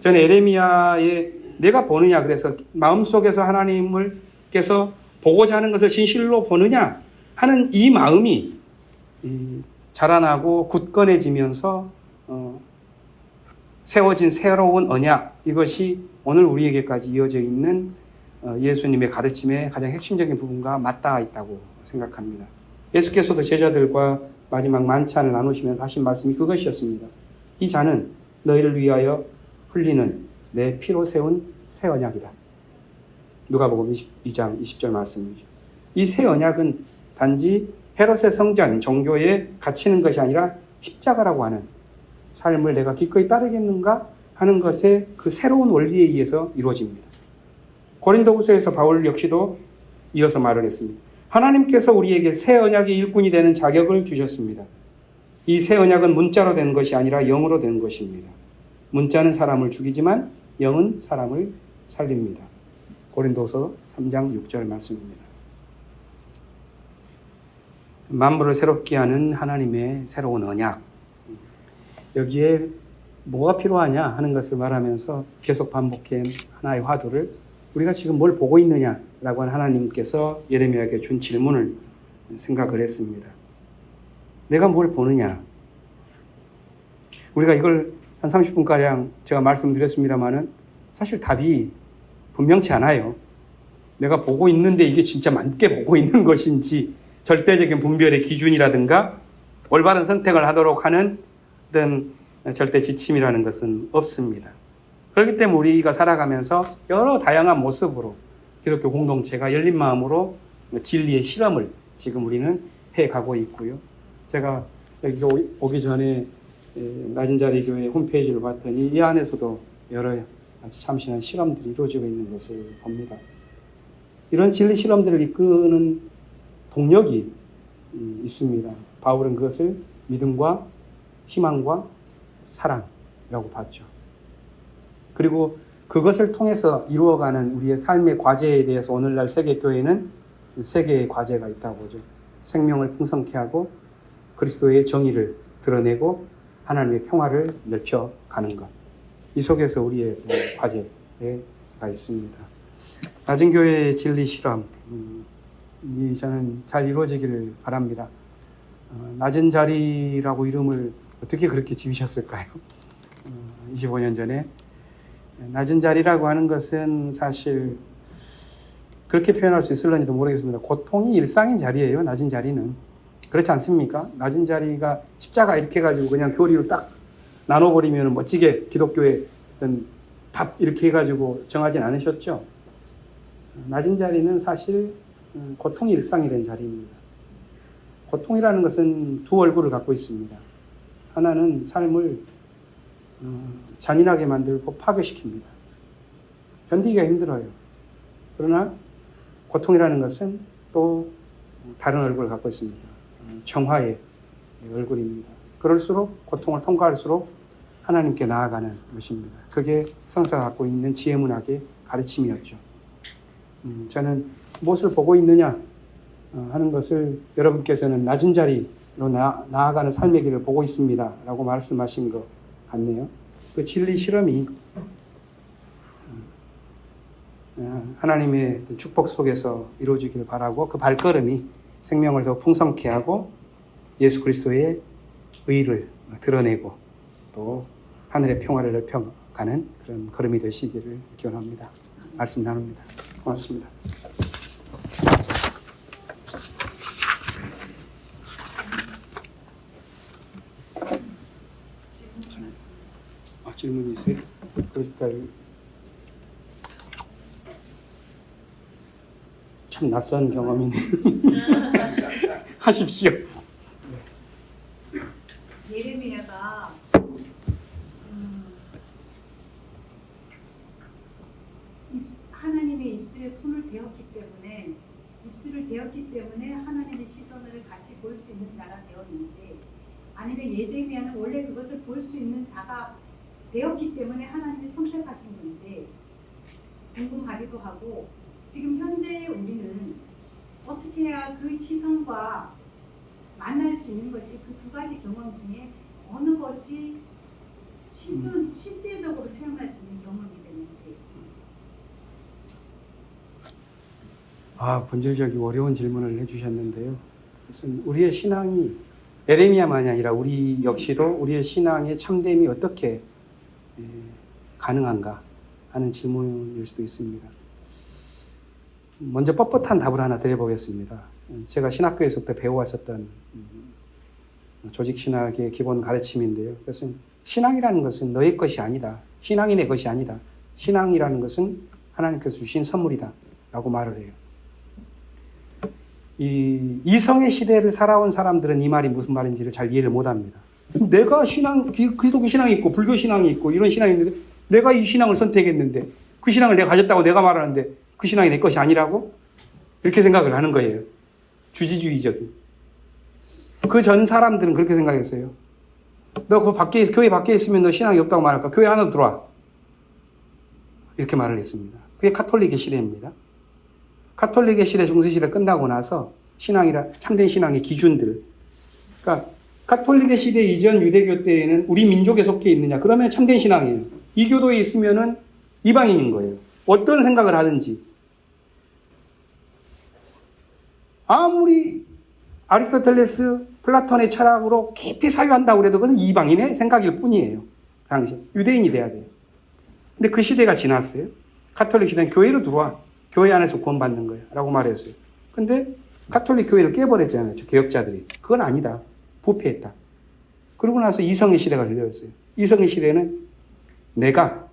저는 에레미야의 내가 보느냐, 그래서 마음속에서 하나님께서 보고자 하는 것을 진실로 보느냐 하는 이 마음이 자라나고 굳건해지면서 세워진 새로운 언약, 이것이 오늘 우리에게까지 이어져 있는 예수님의 가르침의 가장 핵심적인 부분과 맞닿아 있다고 생각합니다. 예수께서도 제자들과 마지막 만찬을 나누시면서 하신 말씀이 그것이었습니다. 이 잔은 너희를 위하여 흘리는 내 피로 세운 새 언약이다. 누가복음 22장 20절 말씀이죠. 이 새 언약은 단지 헤롯의 성전, 종교에 갇히는 것이 아니라 십자가라고 하는 삶을 내가 기꺼이 따르겠는가 하는 것의 그 새로운 원리에 의해서 이루어집니다. 고린도후서에서 바울 역시도 이어서 말을 했습니다. 하나님께서 우리에게 새 언약의 일꾼이 되는 자격을 주셨습니다. 이 새 언약은 문자로 된 것이 아니라 영으로 된 것입니다. 문자는 사람을 죽이지만 영은 사람을 살립니다. 고린도서 3장 6절 말씀입니다. 만물을 새롭게 하는 하나님의 새로운 언약, 여기에 뭐가 필요하냐 하는 것을 말하면서 계속 반복해 하나의 화두를, 우리가 지금 뭘 보고 있느냐라고 하는 하나님께서 예레미야에게 준 질문을 생각을 했습니다. 내가 뭘 보느냐? 우리가 이걸 한 30분가량 제가 말씀드렸습니다마는 사실 답이 분명치 않아요. 내가 보고 있는데 이게 진짜 맞게 보고 있는 것인지, 절대적인 분별의 기준이라든가 올바른 선택을 하도록 하는 어떤 절대 지침이라는 것은 없습니다. 그렇기 때문에 우리가 살아가면서 여러 다양한 모습으로 기독교 공동체가 열린 마음으로 진리의 실험을 지금 우리는 해가고 있고요. 제가 여기 오기 전에 낮은 자리 교회 홈페이지를 봤더니 이 안에서도 여러 아주 참신한 실험들이 이루어지고 있는 것을 봅니다. 이런 진리 실험들을 이끄는 동력이 있습니다. 바울은 그것을 믿음과 희망과 사랑이라고 봤죠. 그리고 그것을 통해서 이루어가는 우리의 삶의 과제에 대해서 오늘날 세계교회는 세 개의 과제가 있다고 보죠. 생명을 풍성케 하고 그리스도의 정의를 드러내고 하나님의 평화를 넓혀가는 것. 이 속에서 우리의 과제가 있습니다. 낮은 교회의 진리 실험, 저는 잘 이루어지기를 바랍니다. 낮은 자리라고 이름을 어떻게 그렇게 지으셨을까요? 25년 전에. 낮은 자리라고 하는 것은 사실 그렇게 표현할 수 있을런지도 모르겠습니다. 고통이 일상인 자리예요, 낮은 자리는. 그렇지 않습니까? 낮은 자리가 십자가 이렇게 해가지고 그냥 교리로 딱 나눠버리면 멋지게 기독교의 어떤 답 이렇게 해가지고 정하진 않으셨죠? 낮은 자리는 사실 고통이 일상이 된 자리입니다. 고통이라는 것은 두 얼굴을 갖고 있습니다. 하나는 삶을 잔인하게 만들고 파괴시킵니다. 견디기가 힘들어요. 그러나 고통이라는 것은 또 다른 얼굴을 갖고 있습니다. 정화의 얼굴입니다. 그럴수록 고통을 통과할수록 하나님께 나아가는 것입니다. 그게 성서가 갖고 있는 지혜문학의 가르침이었죠. 저는 무엇을 보고 있느냐 하는 것을 여러분께서는 낮은 자리로 나아가는 삶의 길을 보고 있습니다 라고 말씀하신 거, 같네요. 그 진리 실험이 하나님의 축복 속에서 이루어지기를 바라고 그 발걸음이 생명을 더 풍성케 하고 예수 그리스도의 의를 드러내고 또 하늘의 평화를 넓혀가는 그런 걸음이 되시기를 기원합니다. 말씀 나눕니다. 고맙습니다. 질문이 있어요? 그러니까 참 낯선 경험이네요. 하십시오. 예레미야가 하나님의 입술에 손을 대었기 때문에 하나님의 시선을 같이 볼 수 있는 자가 되었는지, 아니면 예레미야는 원래 그것을 볼 수 있는 자가 되었기 때문에 하나님이 선택하신 건지 궁금하기도 하고, 지금 현재 우리는 어떻게 해야 그 시선과 만날 수 있는 것이, 그 두 가지 경험 중에 어느 것이 실제적으로 체험할 수 있는 경험이 되는지. 본질적이고 어려운 질문을 해주셨는데요. 그것은 우리의 신앙이 예레미야만이 아니라 우리 역시도 우리의 신앙의 참됨이 어떻게 가능한가 하는 질문일 수도 있습니다. 먼저 뻣뻣한 답을 하나 드려보겠습니다. 제가 신학교에서부터 배워왔었던 조직신학의 기본 가르침인데요. 그것은 신앙이라는 것은 너의 것이 아니다. 신앙이 내 것이 아니다. 신앙이라는 것은 하나님께서 주신 선물이다 라고 말을 해요. 이 이성의 시대를 살아온 사람들은 이 말이 무슨 말인지를 잘 이해를 못합니다. 내가 기독교 신앙이 있고 불교 신앙이 있고 이런 신앙이 있는데 내가 이 신앙을 선택했는데 그 신앙을 내가 가졌다고 내가 말하는데 그 신앙이 내 것이 아니라고? 이렇게 생각을 하는 거예요. 주지주의적인. 그 전 사람들은 그렇게 생각했어요. 너 교회 밖에 있으면 너 신앙이 없다고 말할까? 교회 안으로 들어와. 이렇게 말을 했습니다. 그게 카톨릭의 시대입니다. 카톨릭의 시대, 중세시대 끝나고 나서 참된 신앙의 기준들. 그러니까 카톨릭의 시대 이전 유대교 때에는 우리 민족에 속해 있느냐? 그러면 참된 신앙이에요. 이 교도에 있으면은 이방인인 거예요. 어떤 생각을 하든지. 아무리 아리스토텔레스, 플라톤의 철학으로 깊이 사유한다고 해도 그건 이방인의 생각일 뿐이에요. 당시. 유대인이 돼야 돼요. 근데 그 시대가 지났어요. 카톨릭 시대는 교회로 들어와. 교회 안에서 구원받는 거예요. 라고 말했어요. 근데 카톨릭 교회를 깨버렸잖아요. 개혁자들이. 그건 아니다. 부패했다. 그러고 나서 이성의 시대가 들려왔어요. 이성의 시대는 내가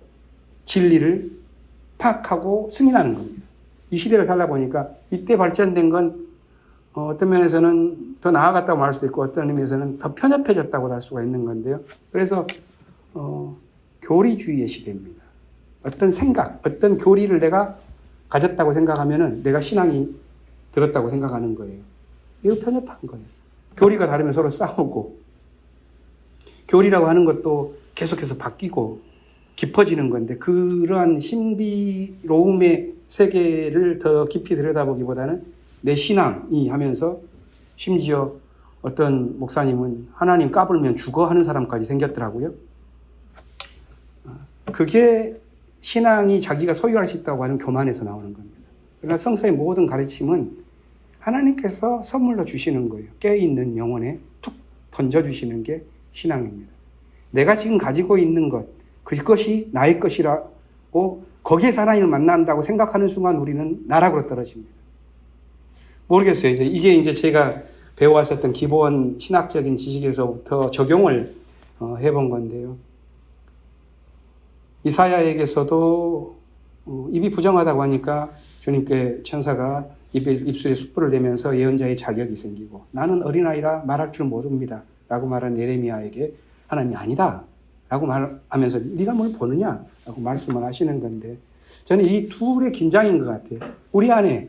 진리를 파악하고 승인하는 겁니다. 이 시대를 살다 보니까 이때 발전된 건 어떤 면에서는 더 나아갔다고 말할 수도 있고 어떤 의미에서는 더 편협해졌다고 할 수가 있는 건데요. 그래서 교리주의의 시대입니다. 어떤 생각, 어떤 교리를 내가 가졌다고 생각하면은 내가 신앙이 들었다고 생각하는 거예요. 이거 편협한 거예요. 교리가 다르면 서로 싸우고 교리라고 하는 것도 계속해서 바뀌고 깊어지는 건데 그러한 신비로움의 세계를 더 깊이 들여다보기보다는 내 신앙이 하면서 심지어 어떤 목사님은 하나님 까불면 죽어 하는 사람까지 생겼더라고요. 그게 신앙이 자기가 소유할 수 있다고 하는 교만에서 나오는 겁니다. 그러나 성서의 모든 가르침은 하나님께서 선물로 주시는 거예요. 깨어있는 영혼에 툭 던져주시는 게 신앙입니다. 내가 지금 가지고 있는 것, 그것이 나의 것이라고 거기에서 하나님을 만난다고 생각하는 순간 우리는 나락으로 떨어집니다. 모르겠어요. 이게 이제 제가 배워왔었던 기본 신학적인 지식에서부터 적용을 해본 건데요. 이사야에게서도 입이 부정하다고 하니까 주님께 천사가 입술에 숯불을 대면서 예언자의 자격이 생기고 나는 어린아이라 말할 줄 모릅니다 라고 말한 예레미야에게 하나님이 아니다 라고 말하면서 네가 뭘 보느냐 라고 말씀을 하시는 건데 저는 이 둘의 긴장인 것 같아요. 우리 안에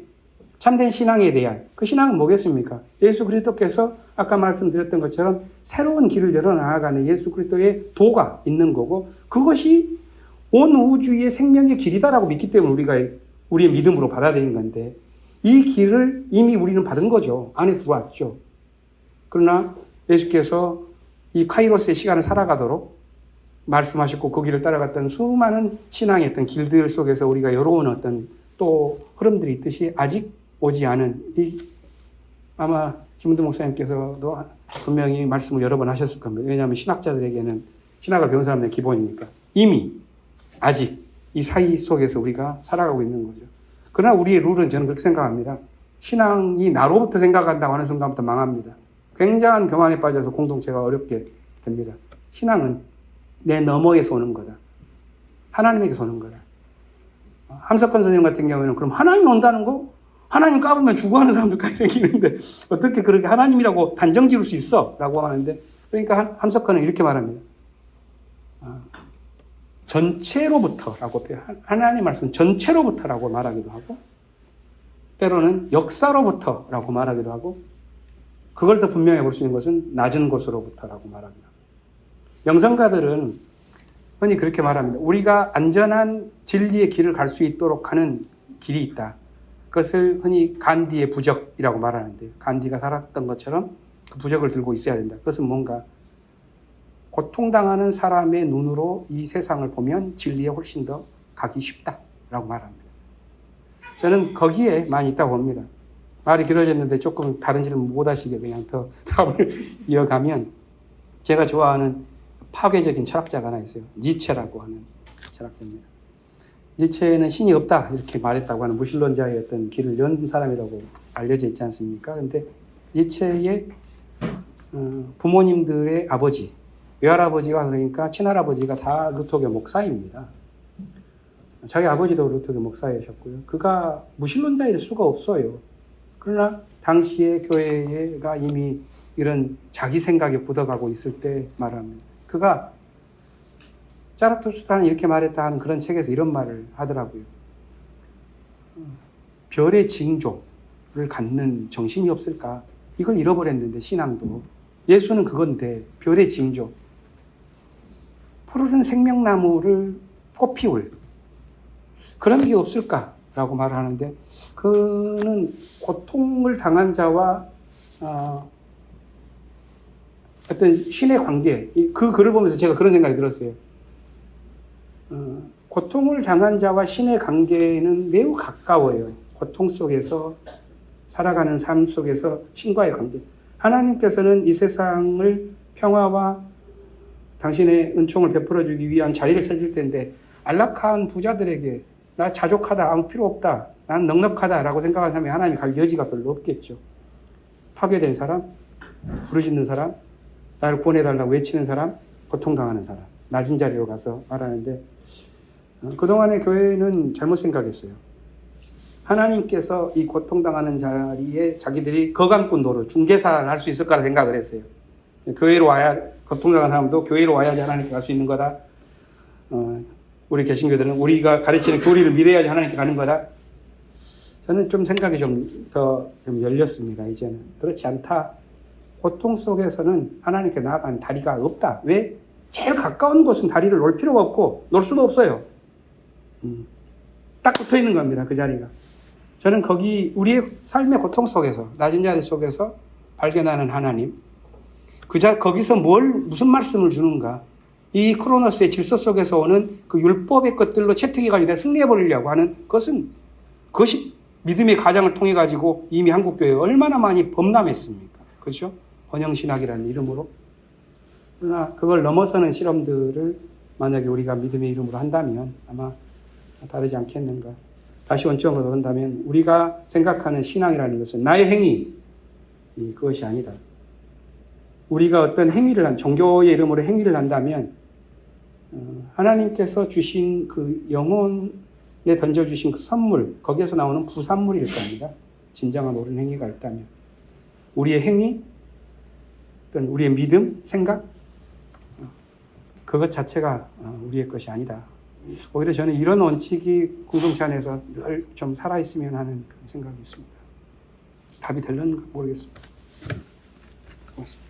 참된 신앙에 대한 그 신앙은 뭐겠습니까? 예수 그리스도께서 아까 말씀드렸던 것처럼 새로운 길을 열어나가는 예수 그리스도의 도가 있는 거고 그것이 온 우주의 생명의 길이다라고 믿기 때문에 우리가 우리의 믿음으로 받아들인 건데 이 길을 이미 우리는 받은 거죠. 안에 들어왔죠. 그러나 예수께서 이 카이로스의 시간을 살아가도록 말씀하셨고 그 길을 따라갔던 수많은 신앙의 어떤 길들 속에서 우리가 열어온 어떤 또 흐름들이 있듯이 아직 오지 않은 아마 김은도 목사님께서도 분명히 말씀을 여러 번 하셨을 겁니다. 왜냐하면 신학자들에게는 신학을 배운 사람들의 기본이니까 이미 아직 이 사이 속에서 우리가 살아가고 있는 거죠. 그러나 우리의 룰은 저는 그렇게 생각합니다. 신앙이 나로부터 생각한다고 하는 순간부터 망합니다. 굉장한 교만에 빠져서 공동체가 어렵게 됩니다. 신앙은 내 너머에서 오는 거다. 하나님에게서 오는 거다. 함석헌 선생님 같은 경우에는 그럼 하나님이 온다는 거? 하나님 까불면 죽어가는 사람들까지 생기는데 어떻게 그렇게 하나님이라고 단정 지을 수 있어? 라고 하는데 그러니까 함석헌은 이렇게 말합니다. 전체로부터라고 하나님 말씀 전체로부터라고 말하기도 하고 때로는 역사로부터라고 말하기도 하고 그걸 더 분명히 볼 수 있는 것은 낮은 곳으로부터라고 말하기도 합니다. 명성가들은 흔히 그렇게 말합니다. 우리가 안전한 진리의 길을 갈 수 있도록 하는 길이 있다. 그것을 흔히 간디의 부적이라고 말하는데 간디가 살았던 것처럼 그 부적을 들고 있어야 된다. 그것은 뭔가 고통당하는 사람의 눈으로 이 세상을 보면 진리에 훨씬 더 가기 쉽다라고 말합니다. 저는 거기에 많이 있다고 봅니다. 말이 길어졌는데 조금 다른 질문 못 하시게 그냥 더 답을 이어가면 제가 좋아하는 파괴적인 철학자가 하나 있어요. 니체라고 하는 철학자입니다. 니체는 신이 없다 이렇게 말했다고 하는 무신론자의 어떤 길을 연 사람이라고 알려져 있지 않습니까? 근데 니체의 부모님들의 아버지, 외할아버지와 그러니까 친할아버지가 다 루터교 목사입니다. 자기 아버지도 루터교 목사이셨고요. 그가 무신론자일 수가 없어요. 그러나 당시에 교회가 이미 이런 자기 생각에 굳어가고 있을 때 말합니다. 그가 자라투스트라는 이렇게 말했다 하는 그런 책에서 이런 말을 하더라고요. 별의 징조를 갖는 정신이 없을까? 이걸 잃어버렸는데 신앙도. 예수는 그건데 별의 징조. 푸르른 생명나무를 꽃피울 그런 게 없을까라고 말을 하는데 그는 고통을 당한 자와 어떤 신의 관계 그 글을 보면서 제가 그런 생각이 들었어요. 고통을 당한 자와 신의 관계는 매우 가까워요. 고통 속에서 살아가는 삶 속에서 신과의 관계. 하나님께서는 이 세상을 평화와 당신의 은총을 베풀어주기 위한 자리를 찾을 텐데 안락한 부자들에게 나 자족하다 아무 필요 없다 난 넉넉하다라고 생각하는 사람이 하나님이 갈 여지가 별로 없겠죠. 파괴된 사람, 부르짖는 사람, 나를 구원해달라고 외치는 사람, 고통당하는 사람 낮은 자리로 가서 말하는데 그동안의 교회는 잘못 생각했어요. 하나님께서 이 고통당하는 자리에 자기들이 거강꾼 노릇 중개사를 할 수 있을까 생각을 했어요. 교회로 와야 고통당한 사람도 교회로 와야지 하나님께 갈 수 있는 거다. 우리 개신교들은 우리가 가르치는 교리를 믿어야지 하나님께 가는 거다. 저는 좀 생각이 좀 열렸습니다. 이제는 그렇지 않다. 고통 속에서는 하나님께 나아가는 다리가 없다. 왜? 제일 가까운 곳은 다리를 놓을 필요가 없고 놓을 수도 없어요. 딱 붙어 있는 겁니다. 그 자리가. 저는 거기 우리의 삶의 고통 속에서 낮은 자리 속에서 발견하는 하나님 거기서 무슨 말씀을 주는가 이 크로노스의 질서 속에서 오는 그 율법의 것들로 채택이 돼 승리해버리려고 하는 그것이 믿음의 가장을 통해 가지고 이미 한국교회에 얼마나 많이 범람했습니까? 그렇죠? 번영신학이라는 이름으로. 그러나 그걸 넘어서는 실험들을 만약에 우리가 믿음의 이름으로 한다면 아마 다르지 않겠는가. 다시 원점으로 본다면 우리가 생각하는 신앙이라는 것은 나의 행위 그것이 아니다. 우리가 어떤 행위를 종교의 이름으로 행위를 한다면 하나님께서 주신 그 영혼에 던져주신 그 선물 거기에서 나오는 부산물일 겁니다. 진정한 옳은 행위가 있다면 우리의 행위 어떤 우리의 믿음, 생각 그것 자체가 우리의 것이 아니다. 오히려 저는 이런 원칙이 공동체 안에서 늘 좀 살아있으면 하는 그런 생각이 있습니다. 답이 되려는가 모르겠습니다. 고맙습니다.